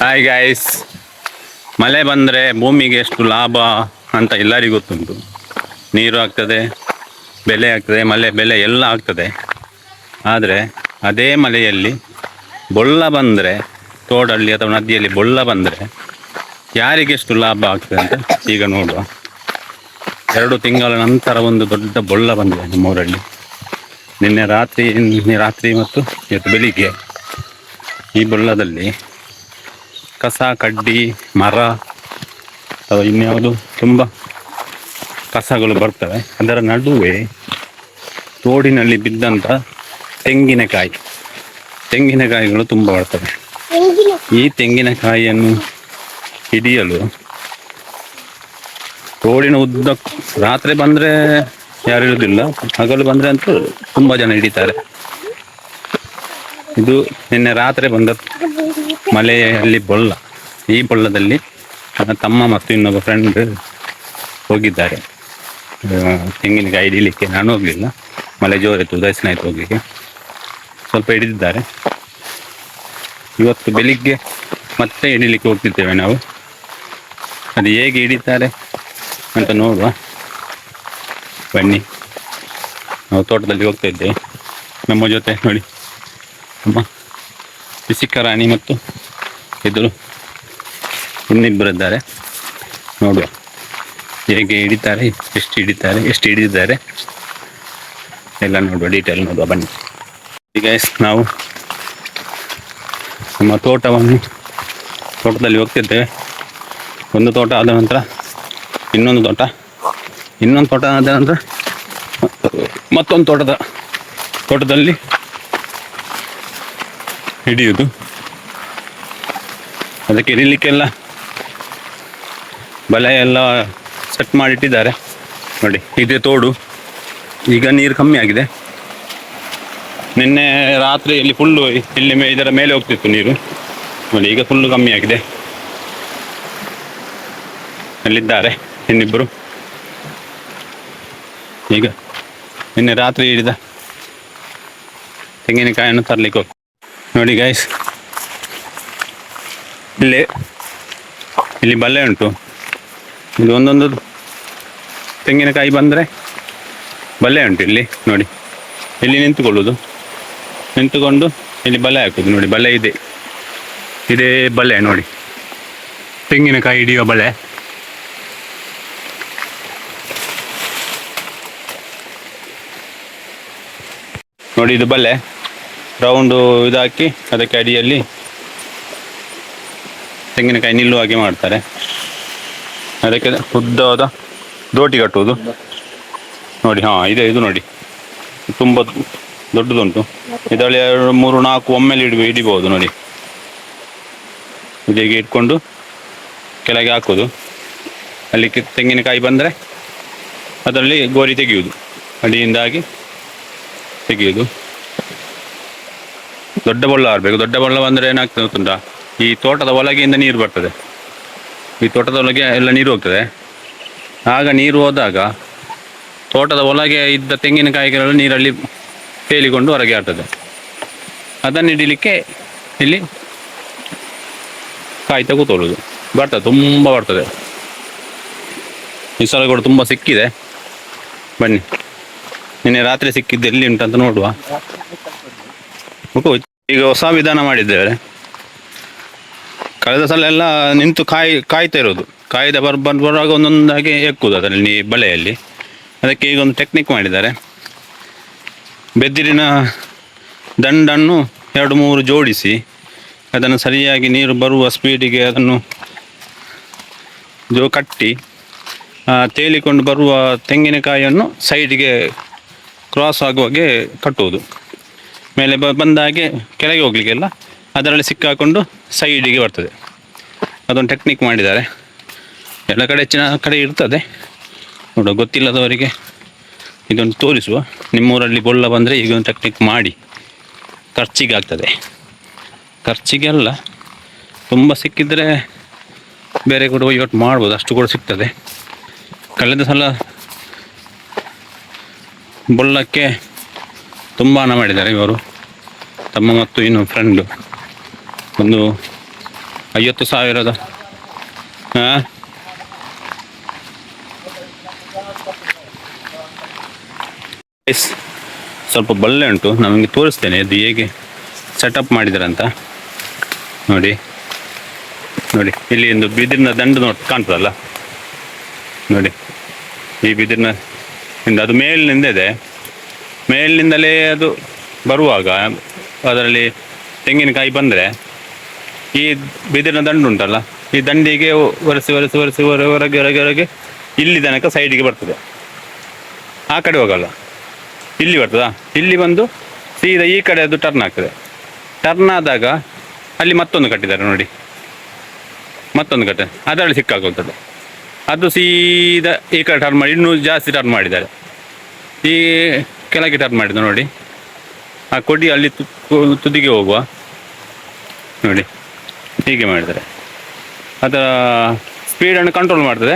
Hi guys, ಮಳೆ ಬಂದರೆ ಭೂಮಿಗೆ ಎಷ್ಟು ಲಾಭ ಅಂತ ಎಲ್ಲರಿಗೂ ಗೊತ್ತುಂಟು. ನೀರು ಆಗ್ತದೆ, ಬೆಲೆ ಆಗ್ತದೆ, ಮಳೆ ಬೆಲೆ ಎಲ್ಲ ಆಗ್ತದೆ. ಆದರೆ ಅದೇ ಮಳೆಯಲ್ಲಿ ಬೊಳ್ಳ ಬಂದರೆ, ತೋಡಲ್ಲಿ ಅಥವಾ ನದಿಯಲ್ಲಿ ಬೊಳ್ಳ ಬಂದರೆ ಯಾರಿಗೆಷ್ಟು ಲಾಭ ಆಗ್ತದೆ ಅಂತ ಈಗ ನೋಡುವ. 2 ತಿಂಗಳ ನಂತರ ಒಂದು ದೊಡ್ಡ ಬೊಳ್ಳ ಬಂದಿದೆ ನಮ್ಮೂರಲ್ಲಿ. ನಿನ್ನೆ ರಾತ್ರಿ ಮತ್ತು ಇವತ್ತು ಬೆಳಿಗ್ಗೆ ಈ ಬೊಳ್ಳದಲ್ಲಿ ಕಸ, ಕಡ್ಡಿ, ಮರ ಅಥವಾ ಇನ್ಯಾವುದು ತುಂಬ ಕಸಗಳು ಬರ್ತವೆ. ಅದರ ನಡುವೆ ತೋಡಿನಲ್ಲಿ ಬಿದ್ದಂಥ ತೆಂಗಿನಕಾಯಿಗಳು ತುಂಬ ಬರ್ತವೆ. ಈ ತೆಂಗಿನಕಾಯಿಯನ್ನು ಹಿಡಿಯಲು ತೋಡಿನ ಉದ್ದ ರಾತ್ರಿ ಬಂದರೆ ಯಾರು ಇರುವುದಿಲ್ಲ, ಹಗಲು ಬಂದರೆ ಅಂತೂ ತುಂಬ ಜನ ಹಿಡಿತಾರೆ. ಇದು ನಿನ್ನೆ ರಾತ್ರಿ ಬಂದ ಮಳೆಯಲ್ಲಿ ಬೊಳ್ಳ. ಈ ಬೊಳ್ಳದಲ್ಲಿ ನನ್ನ ತಮ್ಮ ಮತ್ತು ಇನ್ನೊಬ್ಬ ಫ್ರೆಂಡ್ ಹೋಗಿದ್ದಾರೆ ತೆಂಗಿನಕಾಯಿ ಹಿಡಿಲಿಕ್ಕೆ. ನಾನು ಹೋಗಲಿಲ್ಲ, ಮಳೆ ಜೋರಿತ್ತು, ಉದಾಸೀನ ಆಯಿತು ಹೋಗಲಿಕ್ಕೆ. ಸ್ವಲ್ಪ ಹಿಡಿದಿದ್ದಾರೆ. ಇವತ್ತು ಬೆಳಿಗ್ಗೆ ಮತ್ತೆ ಹಿಡಿಲಿಕ್ಕೆ ಹೋಗ್ತಿದ್ದೇವೆ ನಾವು. ಅದು ಹೇಗೆ ಹಿಡಿತಾರೆ ಅಂತ ನೋಡುವ, ಬನ್ನಿ. ನಾವು ತೋಟದಲ್ಲಿ ಹೋಗ್ತಾ ಇದ್ದೇವೆ. ನಮ್ಮ ಜೊತೆ ನೋಡಿ ನಮ್ಮ ಪಿಸಿಕ ರಾಣಿ ಮತ್ತು ಎದುರು ಇನ್ನಿಬ್ಬರಿದ್ದಾರೆ. ನೋಡುವ ಹೇಗೆ ಹಿಡಿತಾರೆ, ಎಷ್ಟು ಹಿಡಿದಿದ್ದಾರೆ ಎಲ್ಲ ನೋಡುವ, ಡೀಟೇಲ್ ನೋಡುವ ಬನ್ನಿ. ಈಗ ನಾವು ನಮ್ಮ ತೋಟದಲ್ಲಿ ಹೋಗ್ತಿದ್ದೇವೆ. ಒಂದು ತೋಟ ಆದ ನಂತರ ಇನ್ನೊಂದು ತೋಟ ಆದ ನಂತರ ಮತ್ತೊಂದು ತೋಟದಲ್ಲಿ ಹಿಡಿಯುವುದು. ಅದಕ್ಕೆ ಹಿಡಿಲಿಕ್ಕೆಲ್ಲ ಬಲೆ ಎಲ್ಲ ಸೆಟ್ ಮಾಡಿಟ್ಟಿದ್ದಾರೆ ನೋಡಿ. ಇದೇ ತೋಡು. ಈಗ ನೀರು ಕಮ್ಮಿ ಆಗಿದೆ. ನಿನ್ನೆ ರಾತ್ರಿಯಲ್ಲಿ ಫುಲ್ಲು ಇದರ ಮೇಲೆ ಹೋಗ್ತಿತ್ತು ನೀರು ನೋಡಿ. ಈಗ ಫುಲ್ಲು ಕಮ್ಮಿ ಆಗಿದೆ. ಅಲ್ಲಿದ್ದಾರೆ ಇನ್ನಿಬ್ಬರು. ಈಗ ನಿನ್ನೆ ರಾತ್ರಿ ಹಿಡಿದ ತೆಂಗಿನಕಾಯನ್ನು ತರಲಿಕ್ಕೆ ಹೋಗ್ತೀವಿ ನೋಡಿ ಗೈಸ್. ಇಲ್ಲಿ ಬಲ್ಲೆ ಉಂಟು. ಇದು ಒಂದೊಂದು ತೆಂಗಿನಕಾಯಿ ಬಂದರೆ ಬಲ್ಲೆ ಉಂಟು ಇಲ್ಲಿ ನೋಡಿ. ಇಲ್ಲಿ ನಿಂತುಕೊಂಡು ಇಲ್ಲಿ ಬಲೆ ಹಾಕೋದು ನೋಡಿ. ಬಲೆ ಇದೇ ಬಲೆ ನೋಡಿ, ತೆಂಗಿನಕಾಯಿ ಹಿಡಿಯುವ ಬಲೆ. ನೋಡಿ ಇದು ಬಲೆ ರೌಂಡು ಇದಾಕಿ ಅದಕ್ಕೆ ಅಡಿಯಲ್ಲಿ ತೆಂಗಿನಕಾಯಿ ನಿಲ್ಲುವ ಹಾಗೆ ಮಾಡ್ತಾರೆ. ಅದಕ್ಕೆ ಉದ್ದವಾದ ದೋಟಿ ಕಟ್ಟುವುದು ನೋಡಿ. ಇದು ನೋಡಿ, ತುಂಬ ದೊಡ್ಡದುಂಟು. ಇದರಲ್ಲಿ 2, 3, 4 ಒಮ್ಮೆಲೆ ಹಿಡಿಬೋದು ನೋಡಿ. ಇದೀಗೆ ಇಟ್ಕೊಂಡು ಕೆಳಗೆ ಹಾಕೋದು. ಅಲ್ಲಿ ತೆಂಗಿನಕಾಯಿ ಬಂದರೆ ಅದರಲ್ಲಿ ಗೋರಿ ತೆಗೆಯುವುದು, ಅಡಿಯಿಂದಾಗಿ ತೆಗೆಯುವುದು. ದೊಡ್ಡ ಬೊಳ್ಳ ಆಡಬೇಕು. ದೊಡ್ಡ ಬೊಳ್ಳ ಬಂದರೆ ಏನಾಗ್ತದೆ ಗೊತ್ತುಂಟಾ, ಈ ತೋಟದ ಒಳಗೆಯಿಂದ ನೀರು ಬರ್ತದೆ. ಈ ತೋಟದ ಒಳಗೆ ಎಲ್ಲ ನೀರು ಹೋಗ್ತದೆ. ಆಗ ನೀರು ಹೋದಾಗ ತೋಟದ ಒಳಗೆ ಇದ್ದ ತೆಂಗಿನಕಾಯಿಗಳು ನೀರಲ್ಲಿ ತೇಲಿಕೊಂಡು ಹೊರಗೆ ಆಗ್ತದೆ. ಅದನ್ನು ಹಿಡಿಲಿಕ್ಕೆ ಇಲ್ಲಿ ಕಾಯ್ತಾ ಕೂತ್ಕೊಳ್ಳೋದು. ತುಂಬ ಬರ್ತದೆ. ಈ ಸಲ ಕೂಡ ತುಂಬ ಸಿಕ್ಕಿದೆ. ಬನ್ನಿ, ನಿನ್ನೆ ರಾತ್ರಿ ಸಿಕ್ಕಿದ್ದು ಎಲ್ಲಿ ಉಂಟಂತ ನೋಡುವ. ಈಗ ಹೊಸ ವಿಧಾನ ಮಾಡಿದ್ದೇವೆ. ಕಳೆದ ಸಲ ಎಲ್ಲ ನಿಂತು ಕಾಯ್ತಾ ಇರೋದು. ಬರುವಾಗ ಒಂದೊಂದಾಗಿ ಎಕ್ಕುವುದು ಅದರಲ್ಲಿ ಬಲೆಯಲ್ಲಿ. ಅದಕ್ಕೆ ಈಗ ಒಂದು ಟೆಕ್ನಿಕ್ ಮಾಡಿದ್ದಾರೆ. ಬೆದ್ದಿರಿನ ದಂಡನ್ನು 2-3 ಜೋಡಿಸಿ ಅದನ್ನು ಸರಿಯಾಗಿ ನೀರು ಬರುವ ಸ್ಪೀಡಿಗೆ ಅದನ್ನು ಕಟ್ಟಿ ತೇಲಿಕೊಂಡು ಬರುವ ತೆಂಗಿನಕಾಯಿಯನ್ನು ಸೈಡಿಗೆ ಕ್ರಾಸ್ ಆಗುವಾಗೆ ಕಟ್ಟುವುದು. ಮೇಲೆ ಬಂದಾಗೆ ಕೆಳಗೆ ಹೋಗ್ಲಿಕ್ಕೆಲ್ಲ ಅದರಲ್ಲಿ ಸಿಕ್ಕಾಕೊಂಡು ಸೈಡಿಗೆ ಬರ್ತದೆ. ಅದೊಂದು ಟೆಕ್ನಿಕ್ ಮಾಡಿದ್ದಾರೆ. ಎಲ್ಲ ಕಡೆ ಹೆಚ್ಚಿನ ಕಡೆ ಇರ್ತದೆ ನೋಡುವ. ಗೊತ್ತಿಲ್ಲದವರಿಗೆ ಇದೊಂದು ತೋರಿಸುವ. ನಿಮ್ಮೂರಲ್ಲಿ ಬೊಳ್ಳ ಬಂದರೆ ಈಗ ಒಂದು ಟೆಕ್ನಿಕ್ ಮಾಡಿ ಖರ್ಚಿಗೆ ಆಗ್ತದೆ. ಖರ್ಚಿಗೆ ಅಲ್ಲ, ತುಂಬ ಸಿಕ್ಕಿದರೆ ಬೇರೆ ಕೂಡ ವಹಿವಾಟು ಮಾಡ್ಬೋದು, ಅಷ್ಟು ಕೂಡ ಸಿಗ್ತದೆ. ಕಳೆದ ಸಲ ಬೊಳ್ಳಕ್ಕೆ ತುಂಬ ಹಣ ಮಾಡಿದ್ದಾರೆ ಇವರು, ತಮ್ಮ ಮತ್ತು ಇನ್ನು ಫ್ರೆಂಡು. ಒಂದು 50,000 ಸ್ವಲ್ಪ ಬಲ್ಲೆ ಉಂಟು, ನಮಗೆ ತೋರಿಸ್ತೇನೆ ಅದು ಹೇಗೆ ಸೆಟಪ್ ಮಾಡಿದ್ದಾರೆ ಅಂತ. ನೋಡಿ ನೋಡಿ, ಇಲ್ಲಿ ಒಂದು ಬಿದಿರಿನ ದಂಡು ಕಾಣ್ತದಲ್ಲ ನೋಡಿ, ಈ ಬಿದಿರಿನ ಅದು ಮೇಲಿನಿಂದ ಇದೆ. ಮೇಲಿನಿಂದಲೇ ಅದು ಬರುವಾಗ ಅದರಲ್ಲಿ ತೆಂಗಿನಕಾಯಿ ಬಂದರೆ ಈ ಬಿದಿರಿನ ದಂಡು ಉಂಟಲ್ಲ, ಈ ದಂಡಿಗೆ ಒರೆಸಿ ಒರೆಸಿ ಒರೆಸಿ ಹೊರಗೆ ಹೊರಗೆ ಹೊರಗೆ ಇಲ್ಲಿ ತನಕ ಸೈಡಿಗೆ ಬರ್ತದೆ. ಆ ಕಡೆ ಹೋಗಲ್ಲ, ಇಲ್ಲಿ ಬರ್ತದಾ, ಇಲ್ಲಿ ಬಂದು ಸೀದಾ ಈ ಕಡೆ ಅದು ಟರ್ನ್ ಆಗ್ತದೆ. ಟರ್ನ್ ಆದಾಗ ಅಲ್ಲಿ ಮತ್ತೊಂದು ಕಟ್ಟಿದ್ದಾರೆ ನೋಡಿ, ಮತ್ತೊಂದು ಕಟ್ಟೆ ಅದರಲ್ಲಿ ಸಿಕ್ಕಾಕೊಳ್ತದೆ. ಅದು ಸೀದಾ ಈ ಕಡೆ ಟರ್ನ್ ಮಾಡಿ ಇನ್ನೂ ಜಾಸ್ತಿ ಟರ್ನ್ ಮಾಡಿದ್ದಾರೆ. ಈ ಕೆಳಗೆ ಟರ್ನ್ ಮಾಡಿದ ನೋಡಿ, ಆ ಕೊಡಿ ಅಲ್ಲಿ ತುದಿಗೆ ಹೋಗುವ ನೋಡಿ, ಹೀಗೆ ಮಾಡಿದ್ದಾರೆ. ಅದರ ಸ್ಪೀಡನ್ನು ಕಂಟ್ರೋಲ್ ಮಾಡ್ತದೆ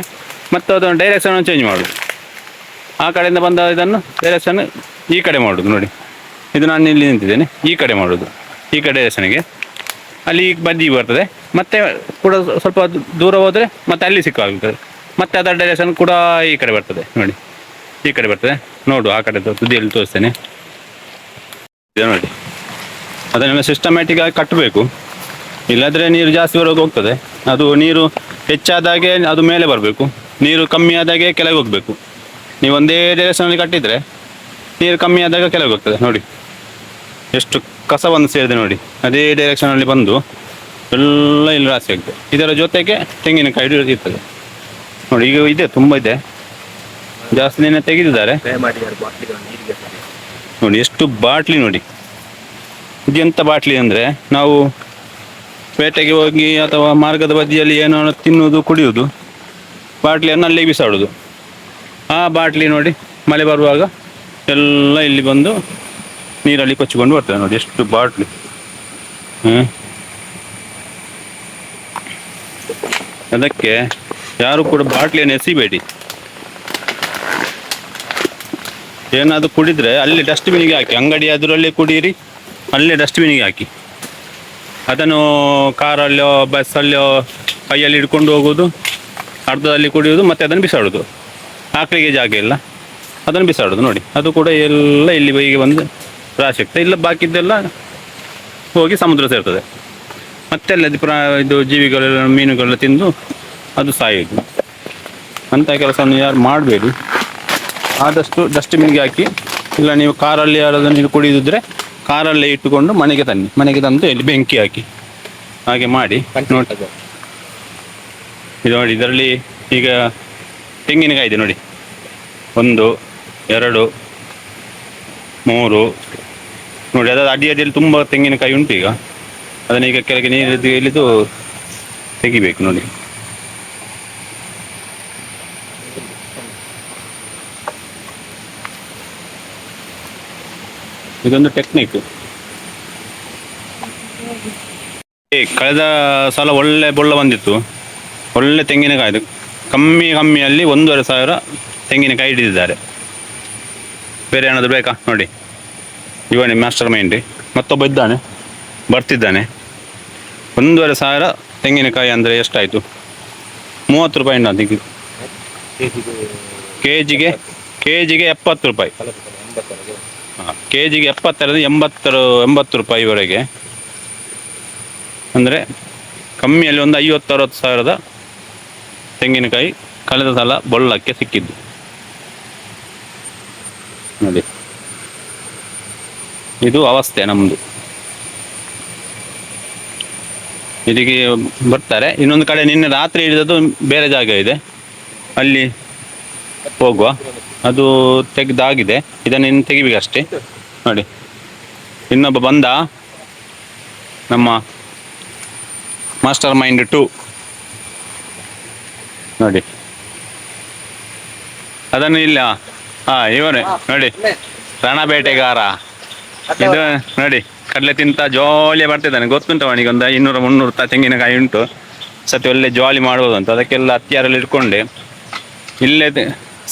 ಮತ್ತು ಅದನ್ನು ಡೈರೆಕ್ಷನ್ ಚೇಂಜ್ ಮಾಡೋದು. ಆ ಕಡೆಯಿಂದ ಬಂದ ಇದನ್ನು ಡೈರೆಕ್ಷನ್ ಈ ಕಡೆ ಮಾಡೋದು ನೋಡಿ. ಇದು ನಾನು ಇಲ್ಲಿ ನಿಂತಿದ್ದೇನೆ, ಈ ಕಡೆ ಮಾಡೋದು, ಈ ಕಡೆ ಡೈರೆಕ್ಷನ್ಗೆ ಅಲ್ಲಿ ಬದಿ ಬರ್ತದೆ. ಮತ್ತೆ ಕೂಡ ಸ್ವಲ್ಪ ದೂರ ಹೋದರೆ ಮತ್ತೆ ಅಲ್ಲಿ ಸಿಕ್ಕಾಗ್ತದೆ. ಮತ್ತೆ ಅದರ ಡೈರೆಕ್ಷನ್ ಕೂಡ ಈ ಕಡೆ ಬರ್ತದೆ ನೋಡಿ, ಈ ಕಡೆ ಬರ್ತದೆ. ನೋಡು, ಆ ಕಡೆ ತುದಿಯಲ್ಲಿ ತೋರಿಸ್ತೇನೆ ನೋಡಿ. ಅದನ್ನೆಲ್ಲ ಸಿಸ್ಟಮ್ಯಾಟಿಕ್ ಆಗಿ ಕಟ್ಟಬೇಕು, ಇಲ್ಲದ್ರೆ ನೀರು ಜಾಸ್ತಿ ಹೊರಗೆ ಹೋಗ್ತದೆ. ಅದು ನೀರು ಹೆಚ್ಚಾದಾಗೆ ಅದು ಮೇಲೆ ಬರಬೇಕು, ನೀರು ಕಮ್ಮಿ ಆದಾಗೆ ಕೆಳಗೆ ಹೋಗಬೇಕು. ನೀವು ಒಂದೇ ಡೈರೆಕ್ಷನಲ್ಲಿ ಕಟ್ಟಿದರೆ ನೀರು ಕಮ್ಮಿ ಆದಾಗ ಕೆಳಗೆ ಹೋಗ್ತದೆ. ನೋಡಿ ಎಷ್ಟು ಕಸ ಬಂದು ಸೇರಿದೆ ನೋಡಿ, ಅದೇ ಡೈರೆಕ್ಷನಲ್ಲಿ ಬಂದು ಎಲ್ಲ ಇಲ್ಲಿ ರಾಶಿ ಆಗ್ತದೆ. ಇದರ ಜೊತೆಗೆ ತೆಂಗಿನಕಾಯಿ ಇರ್ತದೆ ನೋಡಿ. ಈಗ ಇದೆ, ತುಂಬ ಇದೆ, ಜಾಸ್ತಿ ದಿನ ತೆಗೆದಿದ್ದಾರೆ ನೋಡಿ. ಎಷ್ಟು ಬಾಟ್ಲಿ ನೋಡಿ, ಇದೆಂಥ ಬಾಟ್ಲಿ ಅಂದರೆ ನಾವು ಪೇಟೆಗೆ ಹೋಗಿ ಅಥವಾ ಮಾರ್ಗದ ಬದಿಯಲ್ಲಿ ಏನೋ ತಿನ್ನುವುದು ಕುಡಿಯುವುದು, ಬಾಟ್ಲಿಯನ್ನು ಅಲ್ಲಿಗೆ ಬಿಸಾಡೋದು. ಆ ಬಾಟ್ಲಿ ನೋಡಿ ಮಳೆ ಬರುವಾಗ ಎಲ್ಲ ಇಲ್ಲಿ ಬಂದು ನೀರಲ್ಲಿ ಕೊಚ್ಚಿಕೊಂಡು ಬರ್ತದೆ ನೋಡಿ. ಎಷ್ಟು ಬಾಟ್ಲಿ. ಅದಕ್ಕೆ ಯಾರು ಕೂಡ ಬಾಟ್ಲಿಯನ್ನು ಎಸಿಬೇಡಿ. ಏನಾದರೂ ಕುಡಿದರೆ ಅಲ್ಲಿ ಡಸ್ಟ್ಬಿನ್ನಿಗೆ ಹಾಕಿ, ಅಂಗಡಿ ಅದರಲ್ಲಿ ಕುಡೀರಿ, ಅಲ್ಲೇ ಡಸ್ಟ್ಬಿನ್ನಿಗೆ ಹಾಕಿ. ಅದನ್ನು ಕಾರಲ್ಲೋ ಬಸ್ಸಲ್ಲೋ ಕೈಯಲ್ಲಿ ಹಿಡ್ಕೊಂಡು ಹೋಗೋದು, ಅರ್ಧದಲ್ಲಿ ಕುಡಿಯೋದು, ಮತ್ತು ಅದನ್ನು ಬಿಸಾಡೋದು. ಆಕಳಿಗೆ ಜಾಗ ಇಲ್ಲ, ಅದನ್ನು ಬಿಸಾಡೋದು ನೋಡಿ. ಅದು ಕೂಡ ಎಲ್ಲ ಇಲ್ಲಿ ಬೈಗೆ ಬಂದು ರಾಶಿ ಆಗ್ತದೆ. ಇಲ್ಲ ಬಾಕಿದ್ದೆಲ್ಲ ಹೋಗಿ ಸಮುದ್ರ ಸೇರ್ತದೆ. ಮತ್ತೆಲ್ಲ ಇದು ಜೀವಿಗಳೆಲ್ಲ ಮೀನುಗಳೆಲ್ಲ ತಿಂದು ಅದು ಸಾಯೋದು. ಅಂಥ ಕೆಲಸವನ್ನು ಯಾರು ಮಾಡಬೇಡಿ. ಆದಷ್ಟು ಡಸ್ಟ್ಬಿನ್ಗೆ ಹಾಕಿ. ಇಲ್ಲ ನೀವು ಕಾರಲ್ಲಿ ಯಾರಾದರೂ ನೀರು ಕುಡಿದಿದ್ರೆ ಕಾರಲ್ಲೇ ಇಟ್ಟುಕೊಂಡು ಮನೆಗೆ ತನ್ನಿ, ಮನೆಗೆ ತಂದು ಇಲ್ಲಿ ಬೆಂಕಿ ಹಾಕಿ, ಹಾಗೆ ಮಾಡಿ ನೋಡಿ. ಇದು ನೋಡಿ, ಇದರಲ್ಲಿ ಈಗ ತೆಂಗಿನಕಾಯಿ ಇದೆ ನೋಡಿ, 1 2 3 ನೋಡಿ. ಅದಾದ ಅಡಿಯಲ್ಲಿ ತುಂಬ ತೆಂಗಿನಕಾಯಿ ಉಂಟು. ಈಗ ಅದನ್ನು ಈಗ ಕೆಳಗೆ ನೀರು ಇಳಿದು ತೆಗಿಬೇಕು ನೋಡಿ. ಇದೊಂದು ಟೆಕ್ನಿಕ್. ಕಳೆದ ಸಲ ಒಳ್ಳೆ ಬೊಳ್ಳ ಬಂದಿತ್ತು, ಒಳ್ಳೆ ತೆಂಗಿನಕಾಯಿ. ಕಮ್ಮಿಯಲ್ಲಿ 1,500 ತೆಂಗಿನಕಾಯಿ ಹಿಡಿದಿದ್ದಾರೆ. ಬೇರೆ ಏನಾದರೂ ಬೇಕಾ ನೋಡಿ. ಇವನೇ ಮಾಸ್ಟರ್ ಮೈಂಡ್, ಮತ್ತೊಬ್ಬ ಇದ್ದಾನೆ, ಬರ್ತಿದ್ದಾನೆ. 1,500 ತೆಂಗಿನಕಾಯಿ ಅಂದರೆ ಎಷ್ಟಾಯಿತು? 30 ರೂಪಾಯಿ ಉಂಟು ಅದಕ್ಕೆ. ಕೆಜಿಗೆ 70 ರೂಪಾಯಿ. ಹಾಂ, ಕೆಜಿಗೆ 70 ರೂಪಾಯಿವರೆಗೆ. ಅಂದರೆ ಕಮ್ಮಿಯಲ್ಲಿ ಒಂದು 50-60 ಸಾವಿರದ ತೆಂಗಿನಕಾಯಿ ಕಳೆದ ಸಲ ಬೊಳ್ಳಕ್ಕೆ ಸಿಕ್ಕಿದ್ದು ನೋಡಿ. ಇದು ಅವಸ್ಥೆ ನಮ್ಮದು. ಇಲ್ಲಿಗೆ ಬರ್ತಾರೆ. ಇನ್ನೊಂದು ಕಡೆ ನಿನ್ನೆ ರಾತ್ರಿ ಹಿಡಿದದ್ದು ಬೇರೆ ಜಾಗ ಇದೆ, ಅಲ್ಲಿ ಹೋಗುವ. ಅದು ತೆಗೆದಾಗಿದೆ, ಇದನ್ನು ಇನ್ನು ತೆಗಿಬೇಕಷ್ಟೇ ನೋಡಿ. ಇನ್ನೊಬ್ಬ ಬಂದ, ನಮ್ಮ ಮಾಸ್ಟರ್ ಮೈಂಡ್ 2 ನೋಡಿ. ಅದನ್ನು ಇಲ್ಲ, ಇವನೇ ನೋಡಿ, ರಣಬೇಟೆಗಾರ. ಇದು ನೋಡಿ ಕಡಲೆ ತಿಂತ ಜಾಲಿಯ ಬರ್ತಿದ್ದಾನೆ. ಗೊತ್ತುಂಟು ಅವನಿಗೆ ಒಂದು 200-300 ತೆಂಗಿನಕಾಯಿ ಉಂಟು. ಸತಿ ಒಳ್ಳೆ ಜಾಲಿ ಮಾಡ್ಬೋದು ಅಂತ ಅದಕ್ಕೆಲ್ಲ ಹತ್ತಿಯಾರಲ್ಲಿ ಇಟ್ಕೊಂಡೆ ಇಲ್ಲೇ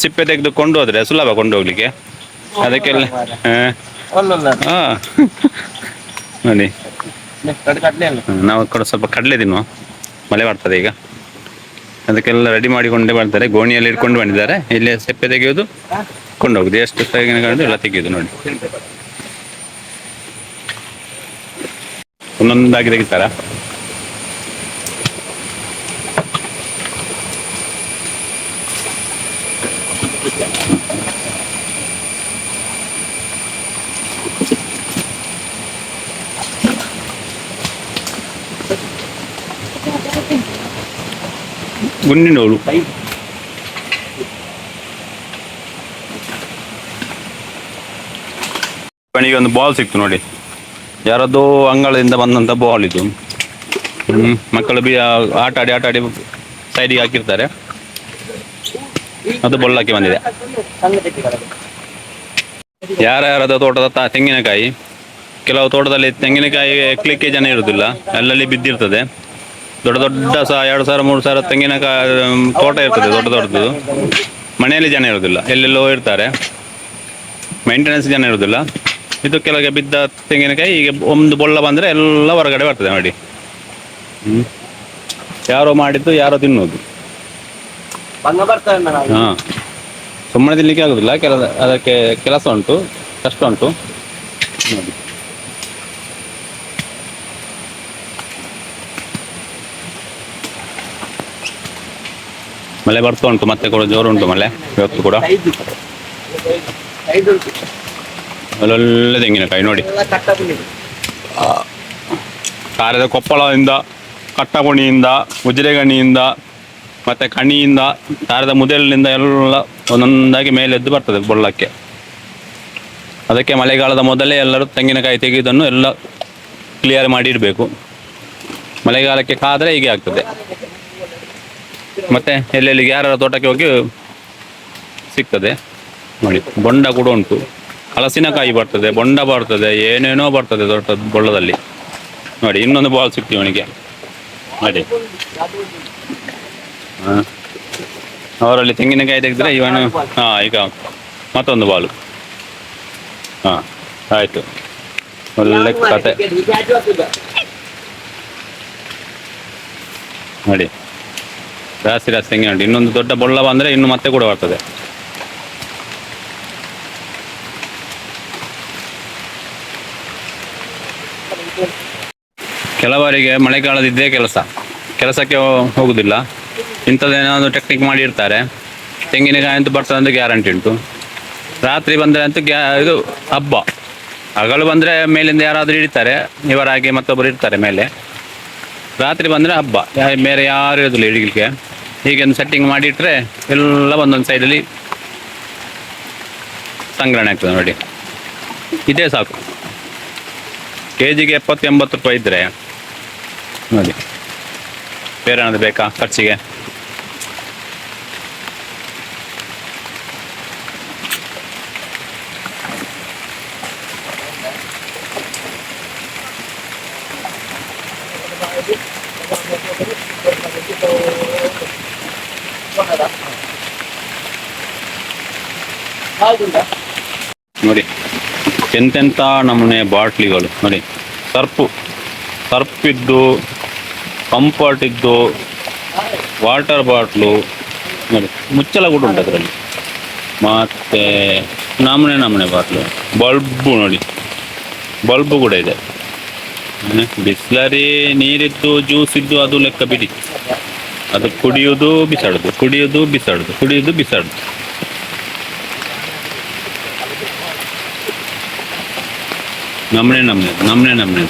ಸಿಪ್ಪೆ ತೆಗೆದುಕೊಂಡು ಹೋದ್ರೆ ಸುಲಭ ಕೊಂಡೋಗ್ಲಿಕ್ಕೆ. ಅದಕ್ಕೆಲ್ಲ ಹಾಂ ನೋಡಿ ನಾವು ಕೂಡ ಸ್ವಲ್ಪ ಕಡಲೆ ತಿನ್ನುವ, ಮಳೆ ಬರ್ತದೆ ಈಗ. ಅದಕ್ಕೆಲ್ಲ ರೆಡಿ ಮಾಡಿಕೊಂಡೇ ಬರ್ತಾರೆ. ಗೋಣಿಯಲ್ಲಿ ಇಟ್ಕೊಂಡು ಬಂದಿದ್ದಾರೆ. ಇಲ್ಲೇ ಸಿಪ್ಪೆ ತೆಗೆಯೋದು ಕೊಂಡೋಗುದು. ಎಷ್ಟು ತೆಂಗಿನಕಾಯಿ ಎಲ್ಲ ತೆಗೆಯೋದು ನೋಡಿ. ಒಂದೊಂದಾಗಿ ತೆಗಿತಾರ. ಗುಂಡಿನೋಳು ಕಣಿಗೆ ಒಂದು ಬಾಲ್ ಸಿಕ್ತು ನೋಡಿ. ಯಾರದೋ ಅಂಗಳದಿಂದ ಬಂದಂತ ಬಾಲ್ ಇದು. ಮಕ್ಕಳು ಆಟ ಆಡಿ ಸೈಡಿಗೆ ಹಾಕಿರ್ತಾರೆ. ಅದು ಬೊಳ್ಳಕ್ಕೆ ಬಂದಿದೆ. ಯಾರ್ಯಾರದ ತೋಟದ ತೆಂಗಿನಕಾಯಿ, ಕೆಲವು ತೋಟದಲ್ಲಿ ತೆಂಗಿನಕಾಯಿ ಎಕ್ಲಿಕ್ಕೆ ಜನ ಇರುವುದಿಲ್ಲ, ಅಲ್ಲಲ್ಲಿ ಬಿದ್ದಿರ್ತದೆ. ದೊಡ್ಡ 2,000-3,000 ತೆಂಗಿನಕಾಯಿ ತೋಟ ಇರ್ತದೆ, ದೊಡ್ಡದು. ಮನೆಯಲ್ಲಿ ಜನ ಇರೋದಿಲ್ಲ, ಎಲ್ಲೆಲ್ಲೋ ಇರ್ತಾರೆ, ಮೇಂಟೆನೆನ್ಸ್ ಜನ ಇರೋದಿಲ್ಲ. ಇದು ಕೆಲಗೆ ಬಿದ್ದ ತೆಂಗಿನಕಾಯಿ ಈಗ ಒಂದು ಬೊಳ್ಳ ಬಂದರೆ ಎಲ್ಲ ಹೊರಗಡೆ ಬರ್ತದೆ ನೋಡಿ. ಯಾರೋ ಮಾಡಿದ್ದು ಯಾರೋ ತಿನ್ನೋದು. ಹಾಂ, ಸುಮ್ಮನೆ ತಿನ್ನಲಿಕ್ಕೆ ಆಗೋದಿಲ್ಲ. ಅದಕ್ಕೆ ಕೆಲಸ ಉಂಟು, ಕಷ್ಟ ಉಂಟು ನೋಡಿ. ಮಳೆ ಬರ್ತಾ ಉಂಟು, ಮತ್ತೆ ಕೂಡ ಜೋರು ಉಂಟು ಮಳೆ ಇವತ್ತು ಕೂಡ. ಒಳ್ಳೊಳ್ಳೆ ತೆಂಗಿನಕಾಯಿ ನೋಡಿ. ಕಾರದ ಕೊಪ್ಪಳದಿಂದ, ಕಟ್ಟಗುಣಿಯಿಂದ, ಉಜಿರೆಗಣಿಯಿಂದ, ಮತ್ತು ಕಣಿಯಿಂದ, ತಾರದ ಮುದಲಿನಿಂದ ಎಲ್ಲ ಒಂದೊಂದಾಗಿ ಮೇಲೆದ್ದು ಬರ್ತದೆ ಬೊಳ್ಳಕ್ಕೆ. ಅದಕ್ಕೆ ಮಳೆಗಾಲದ ಮೊದಲೇ ಎಲ್ಲರೂ ತೆಂಗಿನಕಾಯಿ ತೆಗೆಯುವುದನ್ನು ಎಲ್ಲ ಕ್ಲಿಯರ್ ಮಾಡಿ ಇಡಬೇಕು. ಮಳೆಗಾಲಕ್ಕೆ ಕಾದರೆ ಹೀಗೆ ಆಗ್ತದೆ. ಮತ್ತೆ ಎಲ್ಲೆಲ್ಲಿಗೆ ಯಾರ ತೋಟಕ್ಕೆ ಹೋಗಿ ಸಿಗ್ತದೆ ನೋಡಿ. ಬೊಂಡ ಕೂಡ ಉಂಟು, ಹಲಸಿನಕಾಯಿ ಬರ್ತದೆ, ಬೊಂಡ ಬರ್ತದೆ, ಏನೇನೋ ಬರ್ತದೆ ದೊಡ್ಡ ಬೊಳ್ಳದಲ್ಲಿ ನೋಡಿ. ಇನ್ನೊಂದು ಬಾಲ್ ಸಿಗ್ತೀವಿ ಅವನಿಗೆ ನೋಡಿ. ಹಾಂ, ಅವರಲ್ಲಿ ತೆಂಗಿನಕಾಯಿ ತೆಗೆದ್ರೆ ಇವನು ಈಗ ಮತ್ತೊಂದು ಬಾಲು. ಹಾಂ, ಆಯಿತು, ಒಳ್ಳೆ ಕತೆ ನೋಡಿ. ಜಾಸ್ತಿ ತೆಂಗಿನ ಉಂಟು. ಇನ್ನೊಂದು ದೊಡ್ಡ ಬೊಳ್ಳ ಬಂದರೆ ಇನ್ನು ಮತ್ತೆ ಕೂಡ ಬರ್ತದೆ. ಕೆಲವರಿಗೆ ಮಳೆಗಾಲದಿದ್ದೇ ಕೆಲಸಕ್ಕೆ ಹೋಗುದಿಲ್ಲ. ಇಂಥದ್ದೇನಾದರೂ ಟೆಕ್ನಿಕ್ ಮಾಡಿರ್ತಾರೆ. ತೆಂಗಿನಕಾಯಿ ಅಂತೂ ಬರ್ತದೆ ಅಂತ ಗ್ಯಾರಂಟಿ ಉಂಟು. ರಾತ್ರಿ ಬಂದರೆ ಅಂತೂ ಇದು ಹಬ್ಬ. ಹಗಲು ಬಂದರೆ ಮೇಲಿಂದ ಯಾರಾದರೂ ಹಿಡಿತಾರೆ, ಇವರಾಗಿ ಮತ್ತೊಬ್ಬರು ಇರ್ತಾರೆ ಮೇಲೆ. ರಾತ್ರಿ ಬಂದರೆ ಹಬ್ಬ, ಬೇರೆ ಯಾರು ಇರೋದಿಲ್ಲ ಹಿಡಿಲಿಕ್ಕೆ. ಹೀಗೆ ಒಂದು ಸೆಟ್ಟಿಂಗ್ ಮಾಡಿಟ್ರೆ ಎಲ್ಲ ಒಂದೊಂದು ಸೈಡಲ್ಲಿ ಸಂಗ್ರಹಣೆ ಆಗ್ತದೆ ನೋಡಿ. ಇದೇ ಸಾಕು. ಕೆಜಿಗೆ 70-80 ರೂಪಾಯಿ ಇದ್ದರೆ ನೋಡಿ. ಬೇರೆ ಏನಾದರೂ ಬೇಕಾ ಖರ್ಚಿಗೆ? ನೋಡಿ ಎಂತೆಂಥ ನಮೂನೆ ಬಾಟ್ಲಿಗಳು ನೋಡಿ. ಸರ್ಪಿದ್ದು, ಕಂಫರ್ಟ್ ಇದ್ದು, ವಾಟರ್ ಬಾಟ್ಲು ನೋಡಿ. ಮುಚ್ಚಳ ಕೂಡ ಉಂಟು ಅದರಲ್ಲಿ. ಮತ್ತು ನಮೂನೆ ಬಾಟ್ಲು. ಬಲ್ಬು ನೋಡಿ, ಬಲ್ಬು ಕೂಡ ಇದೆ. ಬಿಸ್ಲರಿ ನೀರಿದ್ದು, ಜ್ಯೂಸ್ ಇದ್ದು ಅದು ಲೆಕ್ಕ ಬಿಡಿ. ಅದು ಕುಡಿಯೋದು ಬಿಸಾಡೋದು, ಕುಡಿಯೋದು ಬಿಸಾಡೋದು, ಕುಡಿಯೋದು ಬಿಸಾಡೋದು. ನಮ್ನೆ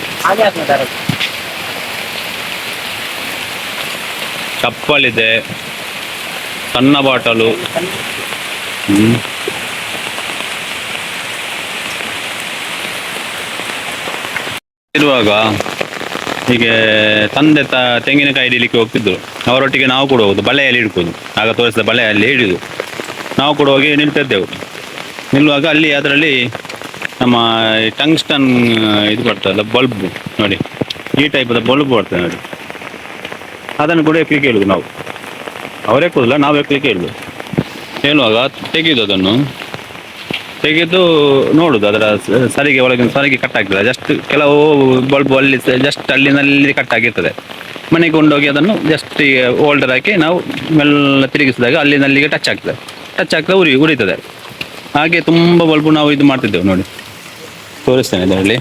ಚಪ್ಪಲಿದೆ, ಸಣ್ಣ ಬಾಟಲು. ಇರುವಾಗ ಹೀಗೆ ತಂದೆ ತೆಂಗಿನಕಾಯಿ ಹಿಡಿಲಿಕ್ಕೆ ಹೋಗ್ತಿದ್ರು. ಅವರೊಟ್ಟಿಗೆ ನಾವು ಕೂಡ ಹೋಗುದು, ಬಳೆಯಲ್ಲಿ ಹಿಡ್ಕೋದು. ಆಗ ತೋರಿಸಿದ ಬಳೆಯಲ್ಲಿ ಹಿಡಿದು ನಾವು ಕೂಡ ಹೋಗಿ ನಿಲ್ತಿದ್ದೆವು. ನಿಲ್ಲುವಾಗ ಅಲ್ಲಿ ಅದರಲ್ಲಿ ನಮ್ಮ ಟಂಗ್ಸ್ಟನ್ ಇದು ಬರ್ತದಲ್ಲ ಬಲ್ಬ್ ನೋಡಿ, ಈ ಟೈಪದ ಬಲ್ಬ್ ಬರ್ತದೆ ನೋಡಿ, ಅದನ್ನು ಕೂಡ ಎಕ್ಲಿಕ್ಕೆ ಹೇಳುದು ನಾವು. ಅವರೇ ಎಕ್ಕುದಿಲ್ಲ, ನಾವು ಎಕ್ಲಿಕ್ಕೆ ಹೇಳುದು. ಹೇಳುವಾಗ ತೆಗೆದು ಅದನ್ನು ತೆಗೆದು ನೋಡುದು ಅದರ ಸರಿಗೆ ಒಳಗಿನ ಸರಿಗೆ ಕಟ್ ಆಗ್ತದೆ. ಜಸ್ಟ್ ಕೆಲವು ಬಲ್ಬ್ ಅಲ್ಲಿ ಜಸ್ಟ್ ಅಲ್ಲಿನಲ್ಲಿ ಕಟ್ ಆಗಿರ್ತದೆ. ಮನೆಗೆ ಕೊಂಡೋಗಿ ಅದನ್ನು ಜಸ್ಟ್ ಹೋಲ್ಡರ್ ಹಾಕಿ ನಾವು ಮೆಲ್ಲ ತಿರುಗಿಸಿದಾಗ ಅಲ್ಲಿನಲ್ಲಿಗೆ ಟಚ್ ಆಗ್ತದೆ ಉರಿತದೆ. ಹಾಗೆ ತುಂಬ ಬಲ್ಬು ನಾವು ಇದು ಮಾಡ್ತಿದ್ದೆವು ನೋಡಿ, ತೋರಿಸ್ತೇನೆ ಇದರಲ್ಲಿ.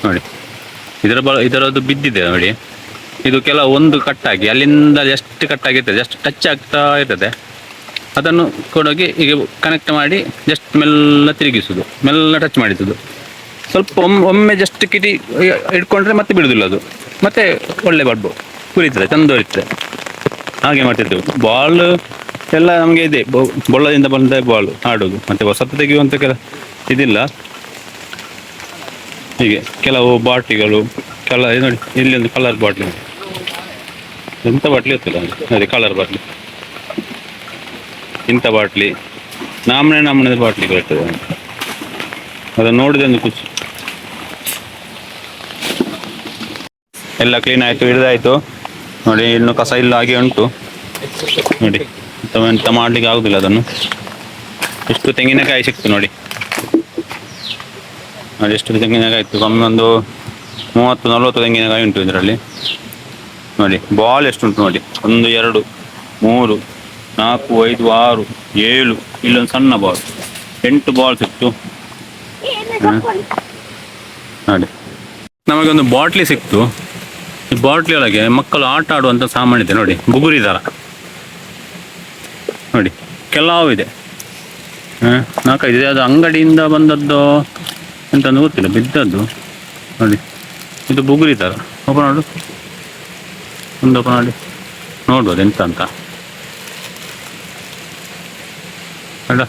ನೋಡಿ ಇದರದ್ದು ಬಿದ್ದಿದೆ ನೋಡಿ, ಇದು ಕೆಲವು ಒಂದು ಕಟ್ಟಾಗಿ ಅಲ್ಲಿಂದ ಎಷ್ಟು ಕಟ್ಟಾಗಿರ್ತದೆ, ಜಸ್ಟ್ ಟಚ್ ಆಗ್ತಾ ಇರ್ತದೆ. ಅದನ್ನು ಕೊಡೋಗಿ ಈಗ ಕನೆಕ್ಟ್ ಮಾಡಿ ಜಸ್ಟ್ ಮೆಲ್ಲ ತಿರುಗಿಸುದು, ಮೆಲ್ಲ ಟಚ್ ಮಾಡಿಸುದು. ಸ್ವಲ್ಪ ಒಮ್ಮೆ ಜಸ್ಟ್ ಕಿಟಿ ಇಟ್ಕೊಂಡ್ರೆ ಮತ್ತೆ ಬಿಡುದಿಲ್ಲ ಅದು, ಮತ್ತೆ ಒಳ್ಳೆ ಬಲ್ಬು ಉರಿತದೆ, ಚಂದ ಉರಿತದೆ. ಹಾಗೆ ಮಾಡ್ತಿದ್ದೆವು. ಬಾಲ್ ಎಲ್ಲ ನಮಗೆ ಇದೆ, ಬೊಳ್ಳದಿಂದ ಬಂದ ಬಾಲ್ ಆಡೋದು. ಮತ್ತೆ ಹೊಸತು ತೆಗೆಯುವಂಥ ಇದಿಲ್ಲ. ಹೀಗೆ ಕೆಲವು ಬಾಟ್ಲಿಗಳು ನೋಡಿ, ಇಲ್ಲಿ ಒಂದು ಕಲರ್ ಬಾಟ್ಲಿ, ಎಂಥ ಬಾಟ್ಲಿ ಇರ್ತಲ್ಲ ಅದೇ ಕಲರ್ ಬಾಟ್ಲಿ, ಇಂಥ ಬಾಟ್ಲಿ ನಮ್ಮನೆ ಬಾಟ್ಲಿಗಳು ಇರ್ತದೆ. ಅದನ್ನು ನೋಡಿದೆ ಒಂದು ಖುಷಿ. ಎಲ್ಲ ಕ್ಲೀನ್ ಆಯಿತು, ಹಿಡಿದಾಯಿತು ನೋಡಿ. ಇನ್ನು ಕಸ ಇಲ್ಲ ಹಾಗೆ ಉಂಟು ನೋಡಿ, ಎಂತ ಮಾಡ್ಲಿಕ್ಕೆ ಆಗುದಿಲ್ಲ ಅದನ್ನು. ಎಷ್ಟು ತೆಂಗಿನಕಾಯಿ ಸಿಕ್ತು ನೋಡಿ, ಎಷ್ಟು ತೆಂಗಿನಕಾಯಿ ಇತ್ತು. ಕಮ್ಮಿ ಒಂದು 30-40 ತೆಂಗಿನಕಾಯಿ ಉಂಟು ಇದರಲ್ಲಿ ನೋಡಿ. ಬಾಲ್ ಎಷ್ಟು ಉಂಟು ನೋಡಿ, 1 2 3 4 5 6 7, ಇಲ್ಲೊಂದು ಸಣ್ಣ ಬಾಲ್ 8 ಬಾಲ್ ಸಿಕ್ತು ನೋಡಿ. ನಮಗೊಂದು ಬಾಟ್ಲಿ ಸಿಕ್ತು. ಈ ಬಾಟ್ಲಿ ಒಳಗೆ ಮಕ್ಕಳು ಆಟ ಆಡುವಂಥ ಸಾಮಾನು ಇದೆ ನೋಡಿ, ಬುಗುರಿ ಥರ ನೋಡಿ, ಕೆಲವು ಇದೆ. 4-5 ಇದೆ. ಅದು ಅಂಗಡಿಯಿಂದ ಬಂದದ್ದು ಎಂತಂದು ಗೊತ್ತಿಲ್ಲ, ಬಿದ್ದದ್ದು ನೋಡಿ. ಇದು ಬುಗುರಿ ಥರ. ಓಪನ್ ಮಾಡು, ಒಂದು ಓಪನ್ ಮಾಡಿ ನೋಡ್ಬೋದು ಎಂತ ಅಂತ. ಅಲ್ಲ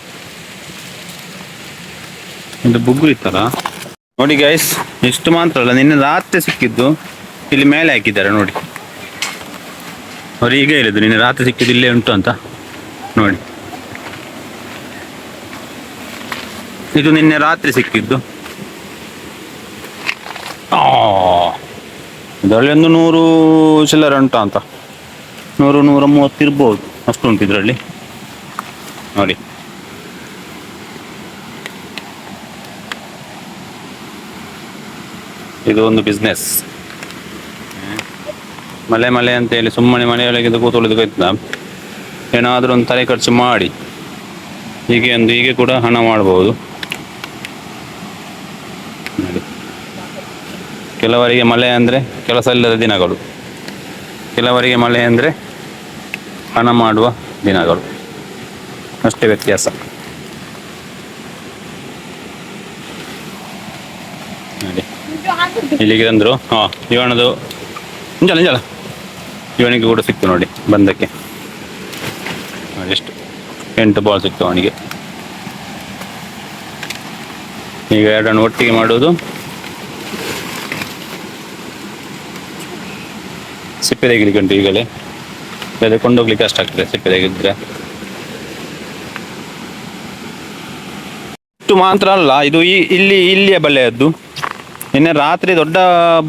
ಇದು ಬುಗುರಿ ಥರ ನೋಡಿ ಗೈಸ್. ಇಷ್ಟು ಮಾತ್ರ ಅಲ್ಲ, ನಿನ್ನೆ ರಾತ್ರಿ ಸಿಕ್ಕಿದ್ದು ಇಲ್ಲಿ ಮೇಲೆ ಹಾಕಿದ್ದಾರೆ ನೋಡಿ. ಅವ್ರು ಈಗ ಹೇಳಿದ್ರು ನಿನ್ನೆ ರಾತ್ರಿ ಸಿಕ್ಕಿದ್ದು ಇಲ್ಲೇ ಉಂಟು ಅಂತ ನೋಡಿ. ಇದು ನಿನ್ನೆ ರಾತ್ರಿ ಸಿಕ್ಕಿದ್ದು. ಇದರಲ್ಲಿ ಒಂದು 100 ಚಿಲ್ಲರೆ ಉಂಟು ಅಂತ, 100-130 ಇರ್ಬೋದು, ಅಷ್ಟು ಉಂಟು ಇದರಲ್ಲಿ ನೋಡಿ. ಇದು ಒಂದು ಬಿಸ್ನೆಸ್. ಮಳೆ ಅಂತೇಳಿ ಸುಮ್ಮನೆ ಮನೆಯೊಳಗೆ ಕೂತ್ಕೊಳ್ಳೋದಕ್ಕಿಂತ ಏನಾದರೂ ಒಂದು ತಲೆ ಖರ್ಚು ಮಾಡಿ ಹೀಗೆ ಕೂಡ ಹಣ ಮಾಡ್ಬೋದು ನೋಡಿ. ಕೆಲವರಿಗೆ ಮಳೆ ಅಂದರೆ ಕೆಲಸ ಇಲ್ಲದ ದಿನಗಳು, ಕೆಲವರಿಗೆ ಮಳೆ ಅಂದರೆ ಹಣ ಮಾಡುವ ದಿನಗಳು, ಅಷ್ಟೇ ವ್ಯತ್ಯಾಸ ನೋಡಿ. ಇಲ್ಲಿಗೆ ತಂದರು. ಇವನದು ಇಂಜಲ ಇವನಿಗೆ ಕೂಡ ಸಿಕ್ತು ನೋಡಿ ಬಂದಕ್ಕೆ ನೋಡಿ. ಎಷ್ಟು 8 ಬಾಲ್ ಸಿಕ್ತು ಅವನಿಗೆ. ಈಗ ಎರಡನ್ನು ಒಟ್ಟಿಗೆ ಮಾಡುವುದು. ಸಿಪ್ಪೆ ತೆಗಿಲಿಕ್ಕೆ ಉಂಟು ಈಗಲೇ, ಅದೇ ಕೊಂಡೋಗ್ಲಿಕ್ಕೆ ಕಷ್ಟ ಆಗ್ತದೆ ಸಿಪ್ಪೆ ತೆಗೆದಿದ್ರೆ. ಇಷ್ಟು ಮಾತ್ರ ಅಲ್ಲ, ಇದು ಇಲ್ಲಿಯ ಬಲೆಯದ್ದು. ನಿನ್ನೆ ರಾತ್ರಿ ದೊಡ್ಡ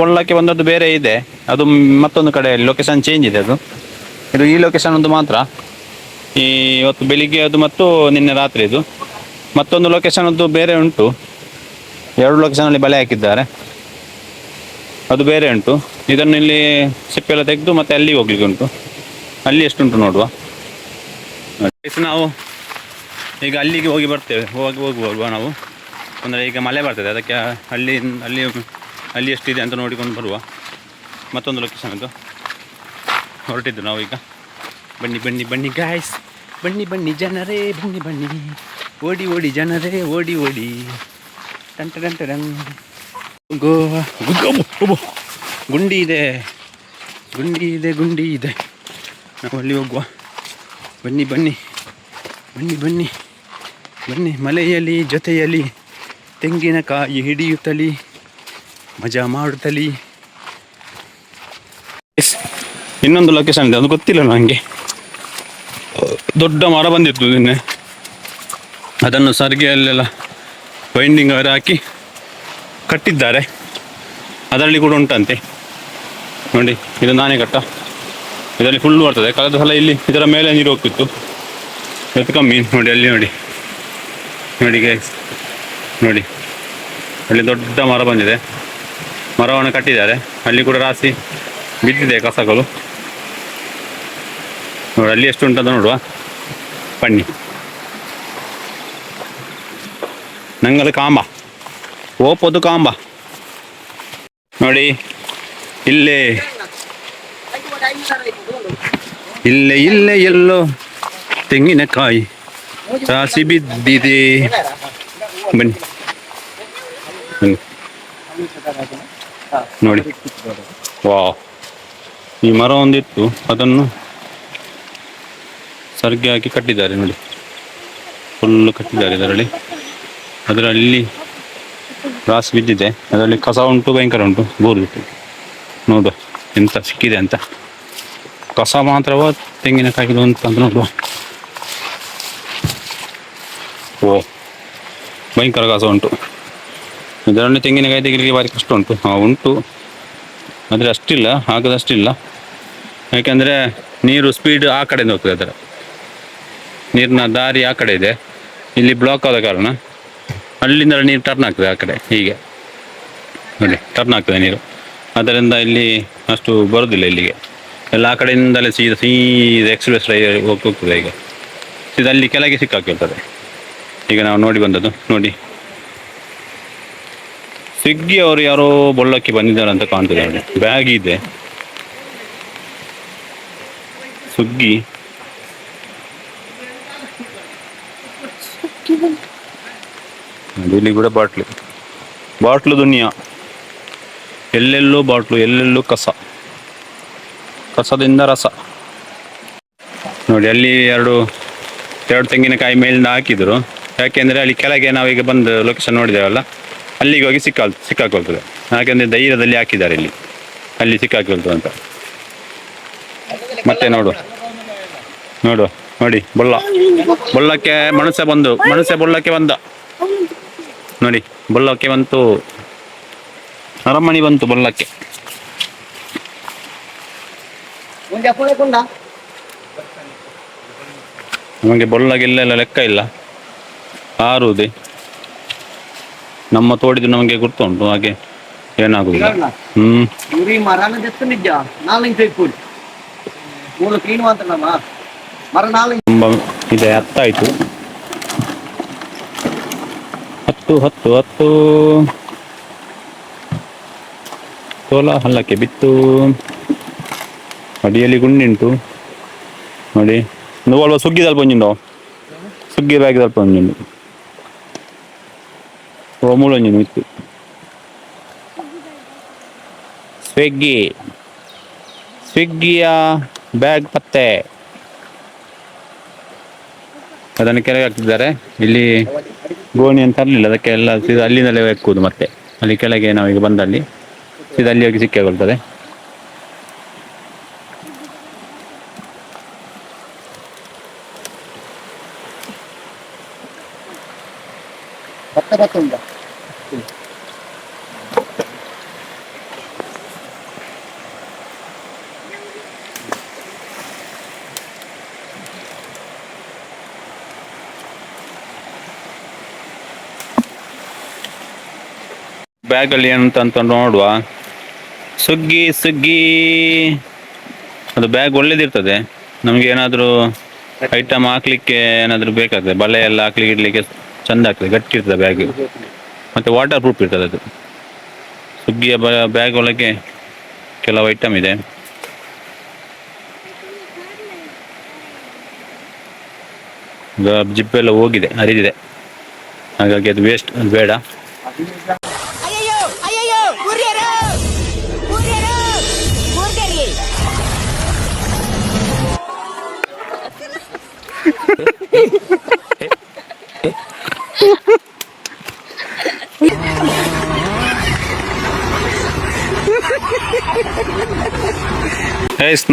ಬೊಳ್ಳಕ್ಕೆ ಬಂದದ್ದು ಬೇರೆ ಇದೆ, ಅದು ಮತ್ತೊಂದು ಕಡೆ ಲೊಕೇಶನ್ ಚೇಂಜ್ ಇದೆ. ಇದು ಈ ಲೊಕೇಶನ್ ಒಂದು ಮಾತ್ರ, ಈ ಇವತ್ತು ಬೆಳಿಗ್ಗೆ ಅದು ಮತ್ತು ನಿನ್ನೆ ರಾತ್ರಿ ಇದು. ಮತ್ತೊಂದು ಲೊಕೇಶನ್ ಅದು ಬೇರೆ ಉಂಟು. 2 ಲೊಕೇಶನಲ್ಲಿ ಬಲೆ ಹಾಕಿದ್ದಾರೆ, ಅದು ಬೇರೆ ಉಂಟು. ಇದನ್ನು ಇಲ್ಲಿ ಸಿಪ್ಪೆಲ್ಲ ತೆಗೆದು ಮತ್ತೆ ಅಲ್ಲಿಗೆ ಹೋಗ್ಲಿಕ್ಕೆ ಉಂಟು. ಅಲ್ಲಿ ಎಷ್ಟುಂಟು ನೋಡುವ. ನಾವು ಈಗ ಅಲ್ಲಿಗೆ ಹೋಗಿ ಬರ್ತೇವೆ, ಹೋಗುವ ನಾವು. ಅಂದರೆ ಈಗ ಮಳೆ ಬರ್ತದೆ, ಅದಕ್ಕೆ ಅಲ್ಲಿ ಎಷ್ಟಿದೆ ಅಂತ ನೋಡಿಕೊಂಡು ಬರುವ. ಮತ್ತೊಂದು ಲೊಕೇಶನ್ ಅದು ಹೊರಟಿದ್ದು ನಾವು ಈಗ. ಬನ್ನಿ ಗಾಯ್ಸ್, ಬನ್ನಿ ಜನರೇ, ಬನ್ನಿ ಓಡಿ ಜನರೇ, ಓಡಿ ಟಂಟನ್ ಗೋವಾ. ಗುಂಡಿ ಇದೆ ನಾವು ಅಲ್ಲಿ ಹೋಗುವ. ಬನ್ನಿ ಮಲೆಯಲ್ಲಿ ಜೊತೆಯಲ್ಲಿ ತೆಂಗಿನಕಾಯಿ ಹಿಡಿಯುತ್ತಲಿ ಮಜಾ ಮಾಡುತ್ತಲಿ. ಇನ್ನೊಂದು ಲೊಕೇಶನ್ ಇದೆ, ಅದು ಗೊತ್ತಿಲ್ಲ ನನಗೆ. ದೊಡ್ಡ ಮರ ಬಂದಿತ್ತು ನಿನ್ನೆ, ಅದನ್ನು ಸರ್ಗೆಯಲ್ಲೆಲ್ಲ ಬೈಂಡಿಂಗ್ ಅವರು ಹಾಕಿ ಕಟ್ಟಿದ್ದಾರೆ. ಅದರಲ್ಲಿ ಕೂಡ ಉಂಟಂತೆ ನೋಡಿ, ಇದು ನಾನೇ ಕಟ್ಟ, ಇದರಲ್ಲಿ ಫುಲ್ ಬರ್ತದೆ. ಕಳೆದ ಸಲ ಇಲ್ಲಿ ಇದರ ಮೇಲೆ ನೀರು ಹೋಗ್ತಿತ್ತು, ಇವತ್ತು ಕಮ್ಮಿ. ನೋಡಿ ಅಲ್ಲಿ ನೋಡಿ ನೋಡಿ ಗೈಸ್, ನೋಡಿ ಅಲ್ಲಿ ದೊಡ್ಡ ಮರ ಬಂದಿದೆ, ಮರವನ್ನು ಕಟ್ಟಿದ್ದಾರೆ. ಅಲ್ಲಿ ಕೂಡ ರಾಶಿ ಬಿದ್ದಿದೆ ಕಸಗಳು. ನೋಡಿ ಅಲ್ಲಿ ಎಷ್ಟು ಉಂಟಂತ ನೋಡುವ ಬನ್ನಿ. ನಂಗದು ಕಾಂಬ, ಓಪೋದು ಕಾಂಬ ನೋಡಿ. ಇಲ್ಲೇ ಇಲ್ಲೇ ಇಲ್ಲೇ ಎಲ್ಲೋ ತೆಂಗಿನಕಾಯಿ ರಾಶಿ ಬಿದ್ದಿದೆ. ಬನ್ನಿ ಬನ್ನಿ ನೋಡಿ. ವಾ, ಈ ಮರ ಒಂದಿತ್ತು, ಅದನ್ನು ಸರ್ಗೆ ಹಾಕಿ ಕಟ್ಟಿದ್ದಾರೆ ನೋಡಿ, ಫುಲ್ಲು ಕಟ್ಟಿದ್ದಾರೆ. ಅದರಲ್ಲಿ ರಾಶಿ ಬಿದ್ದಿದೆ, ಅದರಲ್ಲಿ ಕಸ ಉಂಟು, ಭಯಂಕರ ಉಂಟು, ಬೋರ್ ಉಂಟು. ನೋಡುವ ಎಂತ ಸಿಕ್ಕಿದೆ ಅಂತ. ಕಸ ಮಾತ್ರವ ತೆಂಗಿನಕಾಯಿದು ಅಂತ ನೋಡುವ. ಓ, ಭಯಂಕರ ಕಸ ಉಂಟು. ಇದರಲ್ಲಿ ತೆಂಗಿನಕಾಯಿ ತೆಗಿಲಿಕ್ಕೆ ಭಾರಿ ಕಷ್ಟ ಉಂಟು. ಉಂಟು, ಆದರೆ ಅಷ್ಟಿಲ್ಲ, ಆಗದಷ್ಟಿಲ್ಲ. ಯಾಕೆಂದರೆ ನೀರು ಸ್ಪೀಡ್ ಆ ಕಡೆಯಿಂದ ಹೋಗ್ತದೆ, ಅದರ ನೀರಿನ ದಾರಿ ಆ ಕಡೆ ಇದೆ. ಇಲ್ಲಿ ಬ್ಲಾಕ್ ಆದ ಕಾರಣ ಅಲ್ಲಿಂದ ನೀರು ಟರ್ನ್ ಆಗ್ತದೆ ಆ ಕಡೆ, ಹೀಗೆ ನೋಡಿ ಟರ್ನ್ ಆಗ್ತದೆ ನೀರು. ಅದರಿಂದ ಇಲ್ಲಿ ಅಷ್ಟು ಬರೋದಿಲ್ಲ ಇಲ್ಲಿಗೆ, ಎಲ್ಲ ಆ ಕಡೆಯಿಂದಲೇ ಸೀದಾ ಎಕ್ಸ್ಪ್ರೆಸ್ ಹೋಗ್ತದೆ. ಈಗ ಸೀದಾ ಅಲ್ಲಿ ಕೆಳಗೆ ಸಿಕ್ಕಾಕಿರ್ತದೆ. ಈಗ ನಾವು ನೋಡಿ ಬಂದದ್ದು ನೋಡಿ, ಸ್ವಿಗ್ಗಿ ಅವರು ಯಾರೋ ಬೊಳ್ಳಕ್ಕೆ ಬಂದಿದ್ದಾರೆ ಅಂತ ಕಾಣ್ತದೆ ನೋಡಿ. ಬ್ಯಾಗ್ ಇದೆ ಸ್ವಿಗ್ಗಿ. ಇಲ್ಲಿ ಕೂಡ ಬಾಟ್ಲು ದುನಿಯಾ, ಎಲ್ಲೆಲ್ಲೂ ಬಾಟ್ಲು, ಎಲ್ಲೆಲ್ಲೂ ಕಸದಿಂದ ರಸ ನೋಡಿ. ಅಲ್ಲಿ ಎರಡು ತೆಂಗಿನಕಾಯಿ ಮೇಲಿಂದ ಹಾಕಿದ್ರು. ಯಾಕೆಂದರೆ ಅಲ್ಲಿ ಕೆಳಗೆ ನಾವೀಗ ಬಂದು ಲೊಕೇಶನ್ ನೋಡಿದ್ದೇವಲ್ಲ, ಅಲ್ಲಿಗೆ ಹೋಗಿ ಸಿಕ್ಕಾಕೊಳ್ತದೆ. ಯಾಕೆಂದರೆ ಧೈರ್ಯದಲ್ಲಿ ಹಾಕಿದ್ದಾರೆ ಇಲ್ಲಿ, ಅಲ್ಲಿ ಸಿಕ್ಕಾಕೊಳ್ತದೆ ಅಂತ. ಮತ್ತೆ ನೋಡುವ ನೋಡಿ, ಬೊಳ್ಳಕ್ಕೆ ಮನುಷ್ಯ ಬೊಳ್ಳಕ್ಕೆ ಬಂದ ನೋಡಿ. ಬೊಳ್ಳಕ್ಕೆ ಬಂತು, ಅರಮಣಿ ಬಂತು ಬೊಳ್ಳಕ್ಕೆ. ನಮಗೆ ಬೊಳ್ಳಗಿಲ್ಲೆಲ್ಲ ಲೆಕ್ಕ ಇಲ್ಲ, ಆರುವುದೇ ನಮ್ಮ ತೋಡಿದ್ದು ನಮಗೆ ಗೊತ್ತುಂಟು, ಹಾಗೆ ಏನಾಗುದಿಲ್ಲ. ತುಂಬ ಇದೆ, ಹತ್ತಾಯ್ತು. 10 ಸೋಲ ಹಲ್ಲಕ್ಕೆ ಬಿತ್ತು. ಅಡಿಯಲ್ಲಿ ಗುಂಡಿಂಟು ನೋಡಿ. నువ్వు సుగ్గి తలపొంజిండో, సుగ్గి బ్యాగ్ తలపొంజిండు, ఓ మూలొంజిండు మిక్కు. ಸ್ವಿಗ್ಗಿಯ ಬ್ಯಾಗ್ ಪತ್ತೆ. ಅದನ್ನು ಕೆಳಗೆ ಹಾಕ್ತಿದ್ದಾರೆ. ಇಲ್ಲಿ ಗೋಣಿ ಅಂತ ತರಲಿಲ್ಲ, ಅದಕ್ಕೆ ಎಲ್ಲ ಸೀದಾ ಅಲ್ಲಿಂದಲೇ ಎಕ್ಕುವುದು. ಮತ್ತೆ ಅಲ್ಲಿ ಕೆಳಗೆ ನಾವೀಗ ಬಂದಲ್ಲಿ ಸೀದಾ ಅಲ್ಲಿ ಹೋಗಿ ಸಿಕ್ಕಾಗೊಳ್ತದೆ. ಬ್ಯಾಗಲ್ಲಿ ಏನಂತ ನೋಡುವ. ಸುಗ್ಗಿ ಅದು ಬ್ಯಾಗ್ ಒಳ್ಳೇದಿರ್ತದೆ. ನಮಗೆ ಏನಾದರೂ ಐಟಮ್ ಹಾಕ್ಲಿಕ್ಕೆ ಏನಾದರೂ ಬೇಕಾಗ್ತದೆ, ಬಲೆ ಎಲ್ಲ ಹಾಕ್ಲಿಕ್ಕೆ ಇಡ್ಲಿಕ್ಕೆ ಚೆಂದ ಆಗ್ತದೆ, ಗಟ್ಟಿ ಇರ್ತದೆ ಬ್ಯಾಗ್, ಮತ್ತು ವಾಟರ್ ಪ್ರೂಫ್ ಇರ್ತದೆ ಅದು. ಸುಗ್ಗಿಯ ಬ್ಯಾಗ್ ಒಳಗೆ ಕೆಲವು ಐಟಮ್ ಇದೆ. ಜಿಪ್ಪೆಲ್ಲ ಹೋಗಿದೆ, ಹರಿದಿದೆ, ಹಾಗಾಗಿ ಅದು ವೇಸ್ಟ್, ಅದು ಬೇಡ.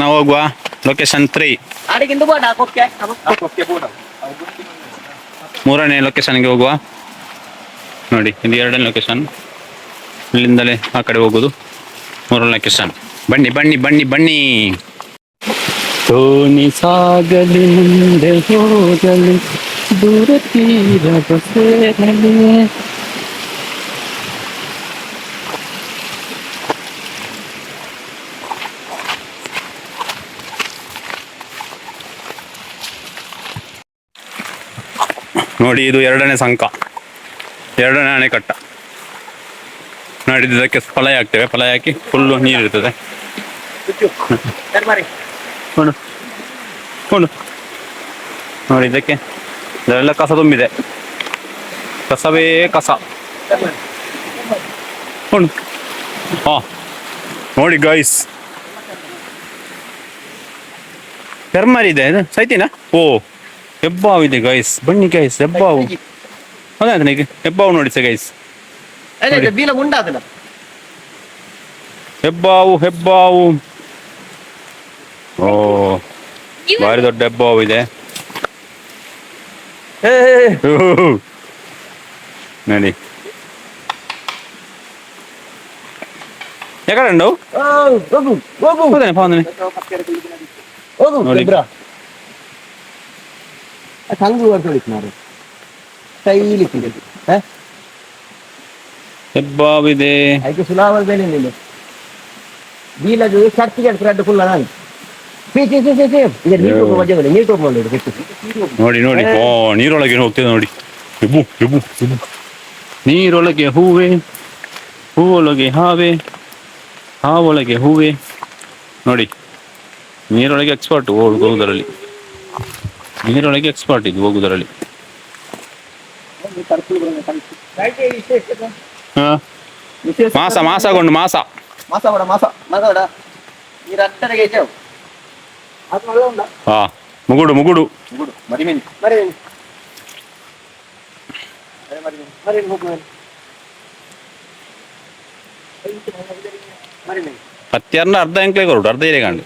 ನಾವು ಹೋಗುವ. ಲೊಕೇಶನ್ 3. ಮೂರನೇ ಲೊಕೇಶನ್ಗೆ ಹೋಗುವ. ನೋಡಿ ಇದು ಎರಡನೇ ಲೊಕೇಶನ್, ಇಲ್ಲಿಂದಲೇ ಆ ಕಡೆ ಹೋಗುದು. ಮೂರನೇ ಲೊಕೇಶನ್. ಬನ್ನಿ ಬನ್ನಿ ಬನ್ನಿ ಬನ್ನಿ. ತೋಣಿ ಸಾಗಲಿ ಮುಂದೆ ಹೋಗಲಿ ದೂರ ತೀರದ ಸೇರಲಿ. ನೋಡಿ ಇದು ಎರಡನೇ ಸಂಕ, ಎರಡನೇ ಅಣೆಕಟ್ಟ. ನೋಡಿ ಇದಕ್ಕೆ ಫಲಯ ಹಾಕ್ತೇವೆ, ಫಲಯ ಹಾಕಿ ಫುಲ್ಲು ನೀರಿರ್ತದೆ. ನೋಡಿ ಇದಕ್ಕೆ ಇದೆಲ್ಲ ಕಸ ತುಂಬಿದೆ, ಕಸವೇ ಕಸ. ಹಾ ನೋಡಿ ಗೈಸ್, ಚರ್ಮರಿದೆ ಇದು ಸೈತಿನ. ಓ ಹೆಬ್ಬಾವು ಇದೆ ಗೈಸ್, ಬನ್ನಿ ಗೈಸ್ ಹೆಬ್ಬಾವು. ಅದೇ ಈಗ ಹೆಬ್ಬಾವು ನೋಡಿ ಸರ್ ಗೈಸ್, ಹೆಬ್ಬಾವು ಹೆಬ್ಬಾವು. ಓ ಭಾರಿ ದೊಡ್ಡ ಹೆಬ್ಬಾವು ಇದೆ ನೋಡಿ. ಯಾಕಡೆ ನೋಡಿ ಹೆಬ್ಬಾವಿದೆ. ನೋಡಿ ನೋಡಿ, ಓ ನೀರೊಳಗೆ ಹೋಗ್ತದೆ ನೋಡಿ. Hebb Hebb Hebb. ನೀರೊಳಗೆ ಹೂವೆ, ಹೂವೊಳಗೆ ಹಾವೆ, ಹಾವೊಳಗೆ ಹೂವೆ. ನೋಡಿ ನೀರೊಳಗೆ ಎಕ್ಸ್ಪರ್ಟ್ ಹೋಗುವುದರಲ್ಲಿ, ನೀರೊಳಗೆ ಎಕ್ಸ್ಪರ್ಟ್ ಇದು ಹೋಗುವುದರಲ್ಲಿ. ಮಾಸ ಮಾಸಗೊಂಡು ಮಾಸ ಹಾ ಮುಗುಡು ಮುಗುಡು. ಹತ್ಯಾರನ್ನ ಅರ್ಧ ಎಂಕ್ಲೆ ಕೊಡು, ಅರ್ಧ ಇದೆ ಕಾಂಡು.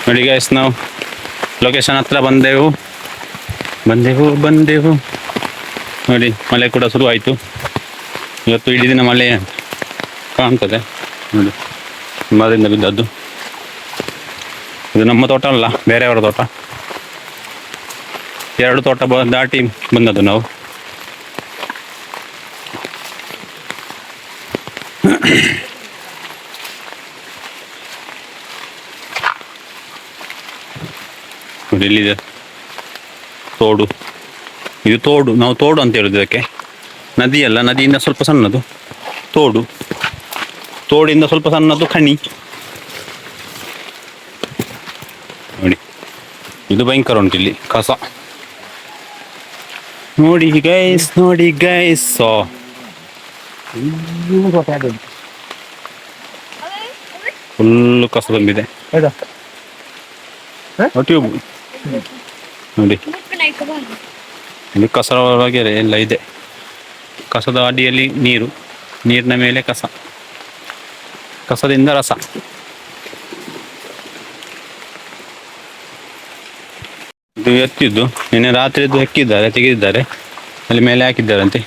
ನೋಡಿ ಗೈಸ್, ನಾವು ಲೊಕೇಶನ್ ಹತ್ರ ಬಂದೆವು ಬಂದೆವು ಬಂದೆವು. ನೋಡಿ ಮಳೆ ಕೂಡ ಶುರು ಆಯಿತು. ಇವತ್ತು ಇಡೀ ದಿನ ಮಳೆ ಕಾಣ್ತದೆ ನೋಡಿ, ಮರದಿಂದ ಬಿದ್ದದ್ದು. ಇದು ನಮ್ಮ ತೋಟ ಅಲ್ಲ, ಬೇರೆಯವರ ತೋಟ. 2 ತೋಟ ದಾಟಿ ಬಂದದ್ದು ನಾವು. ನೋಡಿ ಇಲ್ಲಿದೆ ತೋಡು, ಇದು ತೋಡು. ನಾವು ತೋಡು ಅಂತ ಹೇಳುದು ಇದಕ್ಕೆ. ನದಿ ಅಲ್ಲ, ನದಿಯಿಂದ ಸ್ವಲ್ಪ ಸಣ್ಣದು ತೋಡು, ತೋಡಿಂದ ಸ್ವಲ್ಪ ಸಣ್ಣದು ಖಣಿ. ನೋಡಿ ಇದು ಭಯಂಕರ ಉಂಟು ಇಲ್ಲಿ ಕಸ. ನೋಡಿ ಗೈಸ್, ನೋಡಿ ಗೈಸ್, ಫುಲ್ ಕಸ ತುಂಬಿದೆ. ಟ್ಯೂಬ್ ನೋಡಿ, ಇಲ್ಲಿ ಕಸದ ಒಳಗೆ ಎಲ್ಲ ಇದೆ. ಕಸದ ಅಡಿಯಲ್ಲಿ ನೀರು, ನೀರಿನ ಮೇಲೆ ಕಸ, ಕಸದಿಂದ ರಸ. ಇದು ಎತ್ತಿದ್ದು ನಿನ್ನೆ ರಾತ್ರಿದ್ದು ಹೆಕ್ಕಿದ್ದಾರೆ, ತೆಗೆದಿದ್ದಾರೆ, ಅಲ್ಲಿ ಮೇಲೆ ಹಾಕಿದ್ದಾರಂತೆ.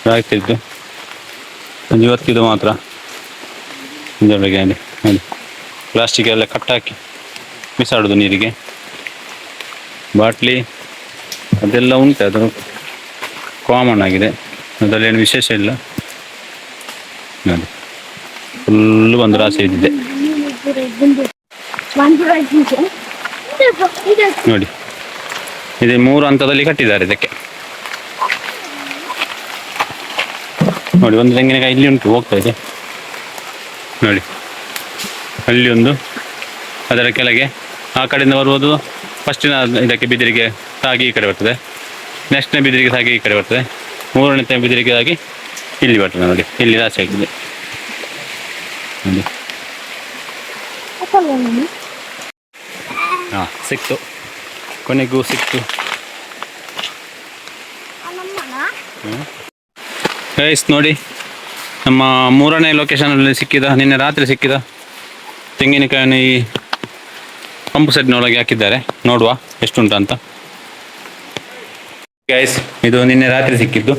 ಹಾಕಿದ್ದು ಇವತ್ತಿದ್ದು ಮಾತ್ರ ಇದರೊಳಗೆ ನೋಡಿ, ಪ್ಲಾಸ್ಟಿಕ್ ಎಲ್ಲ ಕಟ್ಟಾಕಿ ಬಿಸಾಡುದು ನೀರಿಗೆ. ಬಾಟ್ಲಿ ಅದೆಲ್ಲ ಉಂಟು, ಅದು ಕಾಮನ್ ಆಗಿದೆ, ಅದರಲ್ಲೇನು ವಿಶೇಷ ಇಲ್ಲ. ನೋಡಿ ಫುಲ್ಲು ಒಂದು ರಾಶಿ ಇದ್ದಿದೆ ನೋಡಿ. ಇದು 3 ಹಂತದಲ್ಲಿ ಕಟ್ಟಿದ್ದಾರೆ ಇದಕ್ಕೆ. ನೋಡಿ ಒಂದು ತೆಂಗಿನಕಾಯಿ ಇಲ್ಲಿ ಉಂಟು, ಹೋಗ್ತಾ ಇದೆ ನೋಡಿ. ಅಲ್ಲಿ ಒಂದು, ಅದರ ಕೆಳಗೆ ಆ ಕಡೆಯಿಂದ ಬರುವುದು ಫಸ್ಟಿನ ಇದಕ್ಕೆ ಬಿದಿರಿಗೆ ತಾಗಿ ಈ ಕಡೆ ಬರ್ತದೆ, ನೆಕ್ಸ್ಟ್ನೇ ಬಿದಿರಿಗೆ ತಾಗಿ ಈ ಕಡೆ ಬರ್ತದೆ, 3ನೇ ಬಿದಿರಿಗೆ ತಾಗಿ ಇಲ್ಲಿ ಬರ್ತದೆ. ನೋಡಿ ಇಲ್ಲಿ ರಾಶಿ ಆಗಿದೆ ನೋಡಿ. ಹಾಂ ಸಿಕ್ತು, ಕೊನೆಗೂ ಸಿಕ್ತು. ಗೈಸ್ ನೋಡಿ, ನಮ್ಮ 3ನೇ ಲೊಕೇಶನಲ್ಲಿ ಸಿಕ್ಕಿದ, ನಿನ್ನೆ ರಾತ್ರಿ ಸಿಕ್ಕಿದ ತೆಂಗಿನಕಾಯಿಯನ್ನು ಈ ಪಂಪ್ ಸೆಟ್ನೊಳಗೆ ಹಾಕಿದ್ದಾರೆ. ನೋಡುವ ಎಷ್ಟುಂಟು ಅಂತ. ಗೈಸ್ ಇದು ನಿನ್ನೆ ರಾತ್ರಿ ಸಿಕ್ಕಿದ್ದು.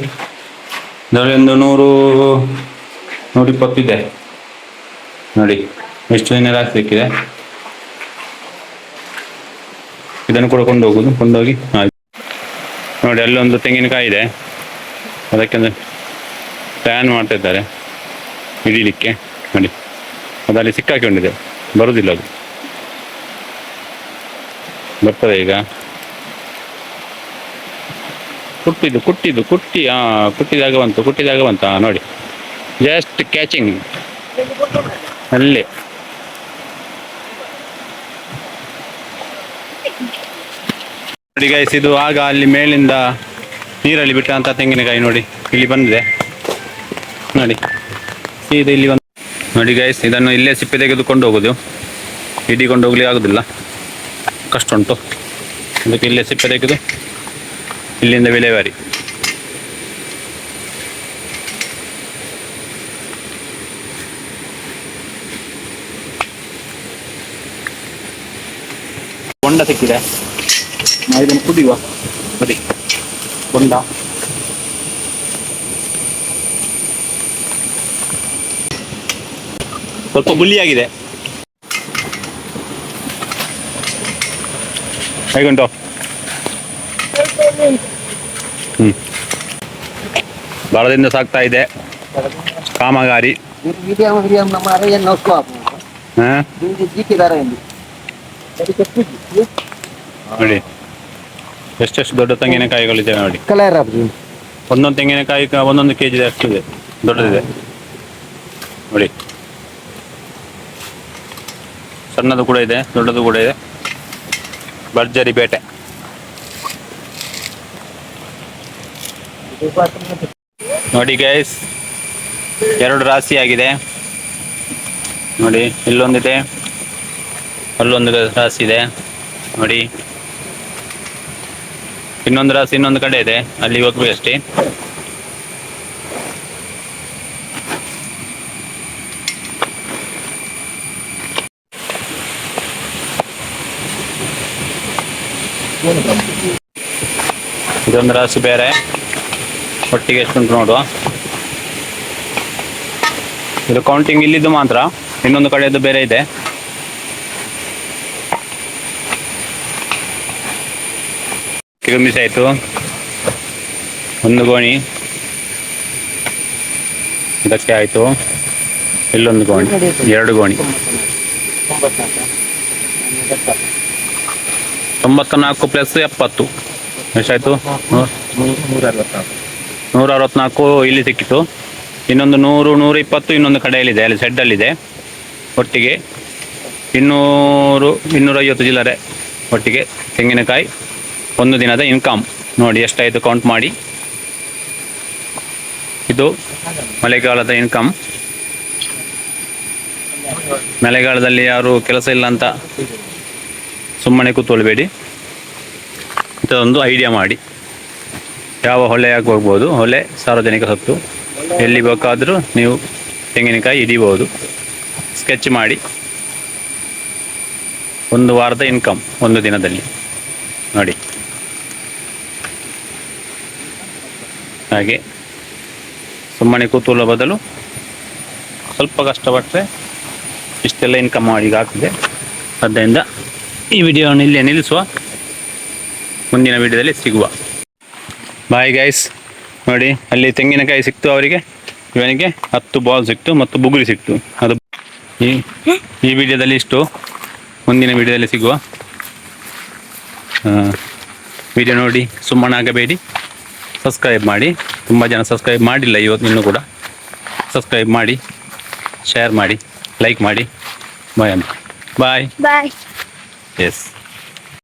ಇದರಲ್ಲಿ ಒಂದು 100-120 ಇದೆ ನೋಡಿ. ಎಷ್ಟು ನಿನ್ನೆ ರಾತ್ರಿ ಸಿಕ್ಕಿದೆ. ಇದನ್ನು ಕೂಡ ಕೊಂಡೋಗಿ ಆಯ್ತು ನೋಡಿ. ಅಲ್ಲೊಂದು ತೆಂಗಿನಕಾಯಿ ಇದೆ, ಅದಕ್ಕೆ ಒಂದು ಪ್ಲ್ಯಾನ್ ಮಾಡ್ತಿದ್ದಾರೆ ಹಿಡೀಲಿಕ್ಕೆ ನೋಡಿ. ಅದಲ್ಲಿ ಸಿಕ್ಕಾಕೊಂಡಿದೆ, ಬರುವುದಿಲ್ಲ, ಅದು ಬರ್ತದೆ ಈಗ. ಕುಟ್ಟಿದಾಗ ಬಂತ ನೋಡಿ. ಜಸ್ಟ್ ಕ್ಯಾಚಿಂಗ್ ಅಲ್ಲೇ. ನೋಡಿ ಗೈಸ್, ಇದು ಆಗ ಅಲ್ಲಿ ಮೇಲಿಂದ ನೀರಲ್ಲಿ ಬಿಟ್ಟಂತ ತೆಂಗಿನಕಾಯಿ ನೋಡಿ, ಇಲ್ಲಿ ಬಂದಿದೆ ನೋಡಿ. ಇದು ಇಲ್ಲಿ ಬಂದು ನೋಡಿ ಗೈಸ್, ಇದನ್ನು ಇಲ್ಲೇ ಸಿಪ್ಪೆ ತೆಗೆದುಕೊಂಡು ಹೋಗೋದು. ಹಿಡಿಕೊಂಡು ಹೋಗ್ಲಿಕ್ಕೆ ಆಗೋದಿಲ್ಲ, ಕಷ್ಟ ಉಂಟು. ಅದಕ್ಕೆ ಇಲ್ಲೇ ಸಿಪ್ಪೆ ತೆಗೆದು ಇಲ್ಲಿಂದ ವಿಲೇವಾರಿ. ಹೊಂಡ ಸಿಕ್ಕಿದೆ, ಇದನ್ನು ಕುಡಿಯುವ ಬರೀ ಹೊಂಡ. ಸ್ವಲ್ಪ ಗುಳಿಯಾಗಿದೆ. ಹೇಗುಂಟು? ಬರದಿಂದ ಸಾಕ್ತಾ ಇದೆ ಕಾಮಗಾರಿ. ನೋಡಿ ಎಷ್ಟೆಷ್ಟು ದೊಡ್ಡ ತೆಂಗಿನಕಾಯಿಗಳಿದೆ ನೋಡಿ. ಒಂದೊಂದು ತೆಂಗಿನಕಾಯಿ 1 kg ಅಷ್ಟಿದೆ, ದೊಡ್ಡದಿದೆ ನೋಡಿ. ಸಣ್ಣದು ಕೂಡ ಇದೆ, ದೊಡ್ಡದು ಕೂಡ ಇದೆ. ಭರ್ಜರಿ ಬೇಟೆ. ನೋಡಿ ಗೈಸ್, 2 ರಾಶಿ ಆಗಿದೆ ನೋಡಿ. ಇಲ್ಲೊಂದಿದೆ, ಅಲ್ಲೊಂದು ರಾಶಿ ಇದೆ ನೋಡಿ. ಇನ್ನೊಂದು ರಾಶಿ ಇನ್ನೊಂದು ಕಡೆ ಇದೆ, ಅಲ್ಲಿ ಹೋಗ್ಬೇಕು ಅಷ್ಟೇ. ಇದೊಂದು ರಾಶಿ ಬೇರೆ, ಒಟ್ಟಿಗೆ ಎಷ್ಟುಂಟು ನೋಡುವ. ಇದು ಕೌಂಟಿಂಗ್ ಇಲ್ಲಿದ್ದು ಮಾತ್ರ, ಇನ್ನೊಂದು ಕಡೆಯದ್ದು ಬೇರೆ ಇದೆ. ಮಿಸ್ ಆಯಿತು. 1 ಗೋಣಿ ಇದಕ್ಕೆ ಆಯಿತು. ಇಲ್ಲೊಂದು ಗೋಣಿ, 2 ಗೋಣಿ. 94 + 70 ಎಷ್ಟಾಯಿತು? 164 ಇಲ್ಲಿ ಸಿಕ್ಕಿತು. ಇನ್ನೊಂದು 100, 120 ಇನ್ನೊಂದು ಕಡೆಯಲ್ಲಿದೆ, ಅಲ್ಲಿ ಸೆಡ್ಡಲ್ಲಿದೆ. ಒಟ್ಟಿಗೆ 200, 250 ಚಿಲ್ಲರೆ ಒಟ್ಟಿಗೆ ತೆಂಗಿನಕಾಯಿ. 1 ದಿನದ ಇನ್ಕಮ್ ನೋಡಿ ಎಷ್ಟಾಯಿತು, ಕೌಂಟ್ ಮಾಡಿ. ಇದು ಮಳೆಗಾಲದ ಇನ್ಕಮ್. ಮಳೆಗಾಲದಲ್ಲಿ ಯಾರು ಕೆಲಸ ಇಲ್ಲ ಅಂತ ಸುಮ್ಮನೆ ಕೂತ್ಕೊಳ್ಬೇಡಿ. ಇಂಥದ್ದೊಂದು ಐಡಿಯಾ ಮಾಡಿ. ಯಾವ ಹೊಳೆಯಾಗಿ ಹೋಗ್ಬೋದು, ಹೊಳೆ ಸಾರ್ವಜನಿಕ ಸ್ವತ್ತು. ಎಲ್ಲಿ ಬೇಕಾದರೂ ನೀವು ತೆಂಗಿನಕಾಯಿ ಹಿಡಿಬೋದು. ಸ್ಕೆಚ್ ಮಾಡಿ 1 ವಾರದ ಇನ್ಕಮ್ 1 ದಿನದಲ್ಲಿ ನೋಡಿ. ಹಾಗೆ ಸುಮ್ಮನೆ ಕೂತ್ಕೊಳ್ಳೋ ಬದಲು ಸ್ವಲ್ಪ ಕಷ್ಟಪಟ್ಟರೆ ಇಷ್ಟೆಲ್ಲ ಇನ್ಕಮ್ ಮಾಡಿ ಆಗ್ತದೆ. ಆದ್ದರಿಂದ ಈ ವಿಡಿಯೋವನ್ನು ಇಲ್ಲೇ ನಿಲ್ಲಿಸುವ, ಮುಂದಿನ ವಿಡಿಯೋದಲ್ಲಿ ಸಿಗುವ. Bye guys. ನೋಡಿ ಅಲ್ಲಿ ತೆಂಗಿನಕಾಯಿ ಸಿಕ್ತು ಅವರಿಗೆ, ಇವನಿಗೆ 10 ಬಾಲ್ ಸಿಕ್ತು ಮತ್ತು ಬುಗುರಿ ಸಿಕ್ತು. ಅದು ಈ ವಿಡಿಯೋದಲ್ಲಿ ಇಷ್ಟು, ಮುಂದಿನ ವಿಡಿಯೋದಲ್ಲಿ ಸಿಗುವ. ವಿಡಿಯೋ ನೋಡಿ ಸುಮ್ಮನಾಗಬೇಡಿ, ಸಬ್ಸ್ಕ್ರೈಬ್ ಮಾಡಿ. ತುಂಬ ಜನ ಸಬ್ಸ್ಕ್ರೈಬ್ ಮಾಡಿಲ್ಲ ಇವತ್ತು, ಇನ್ನೂ ಕೂಡ ಸಬ್ಸ್ಕ್ರೈಬ್ ಮಾಡಿ, ಶೇರ್ ಮಾಡಿ, ಲೈಕ್ ಮಾಡಿ. ಬಾಯ್ ಅಂತ. ಬಾಯ್. ಬಾಯ್. ಎಸ್.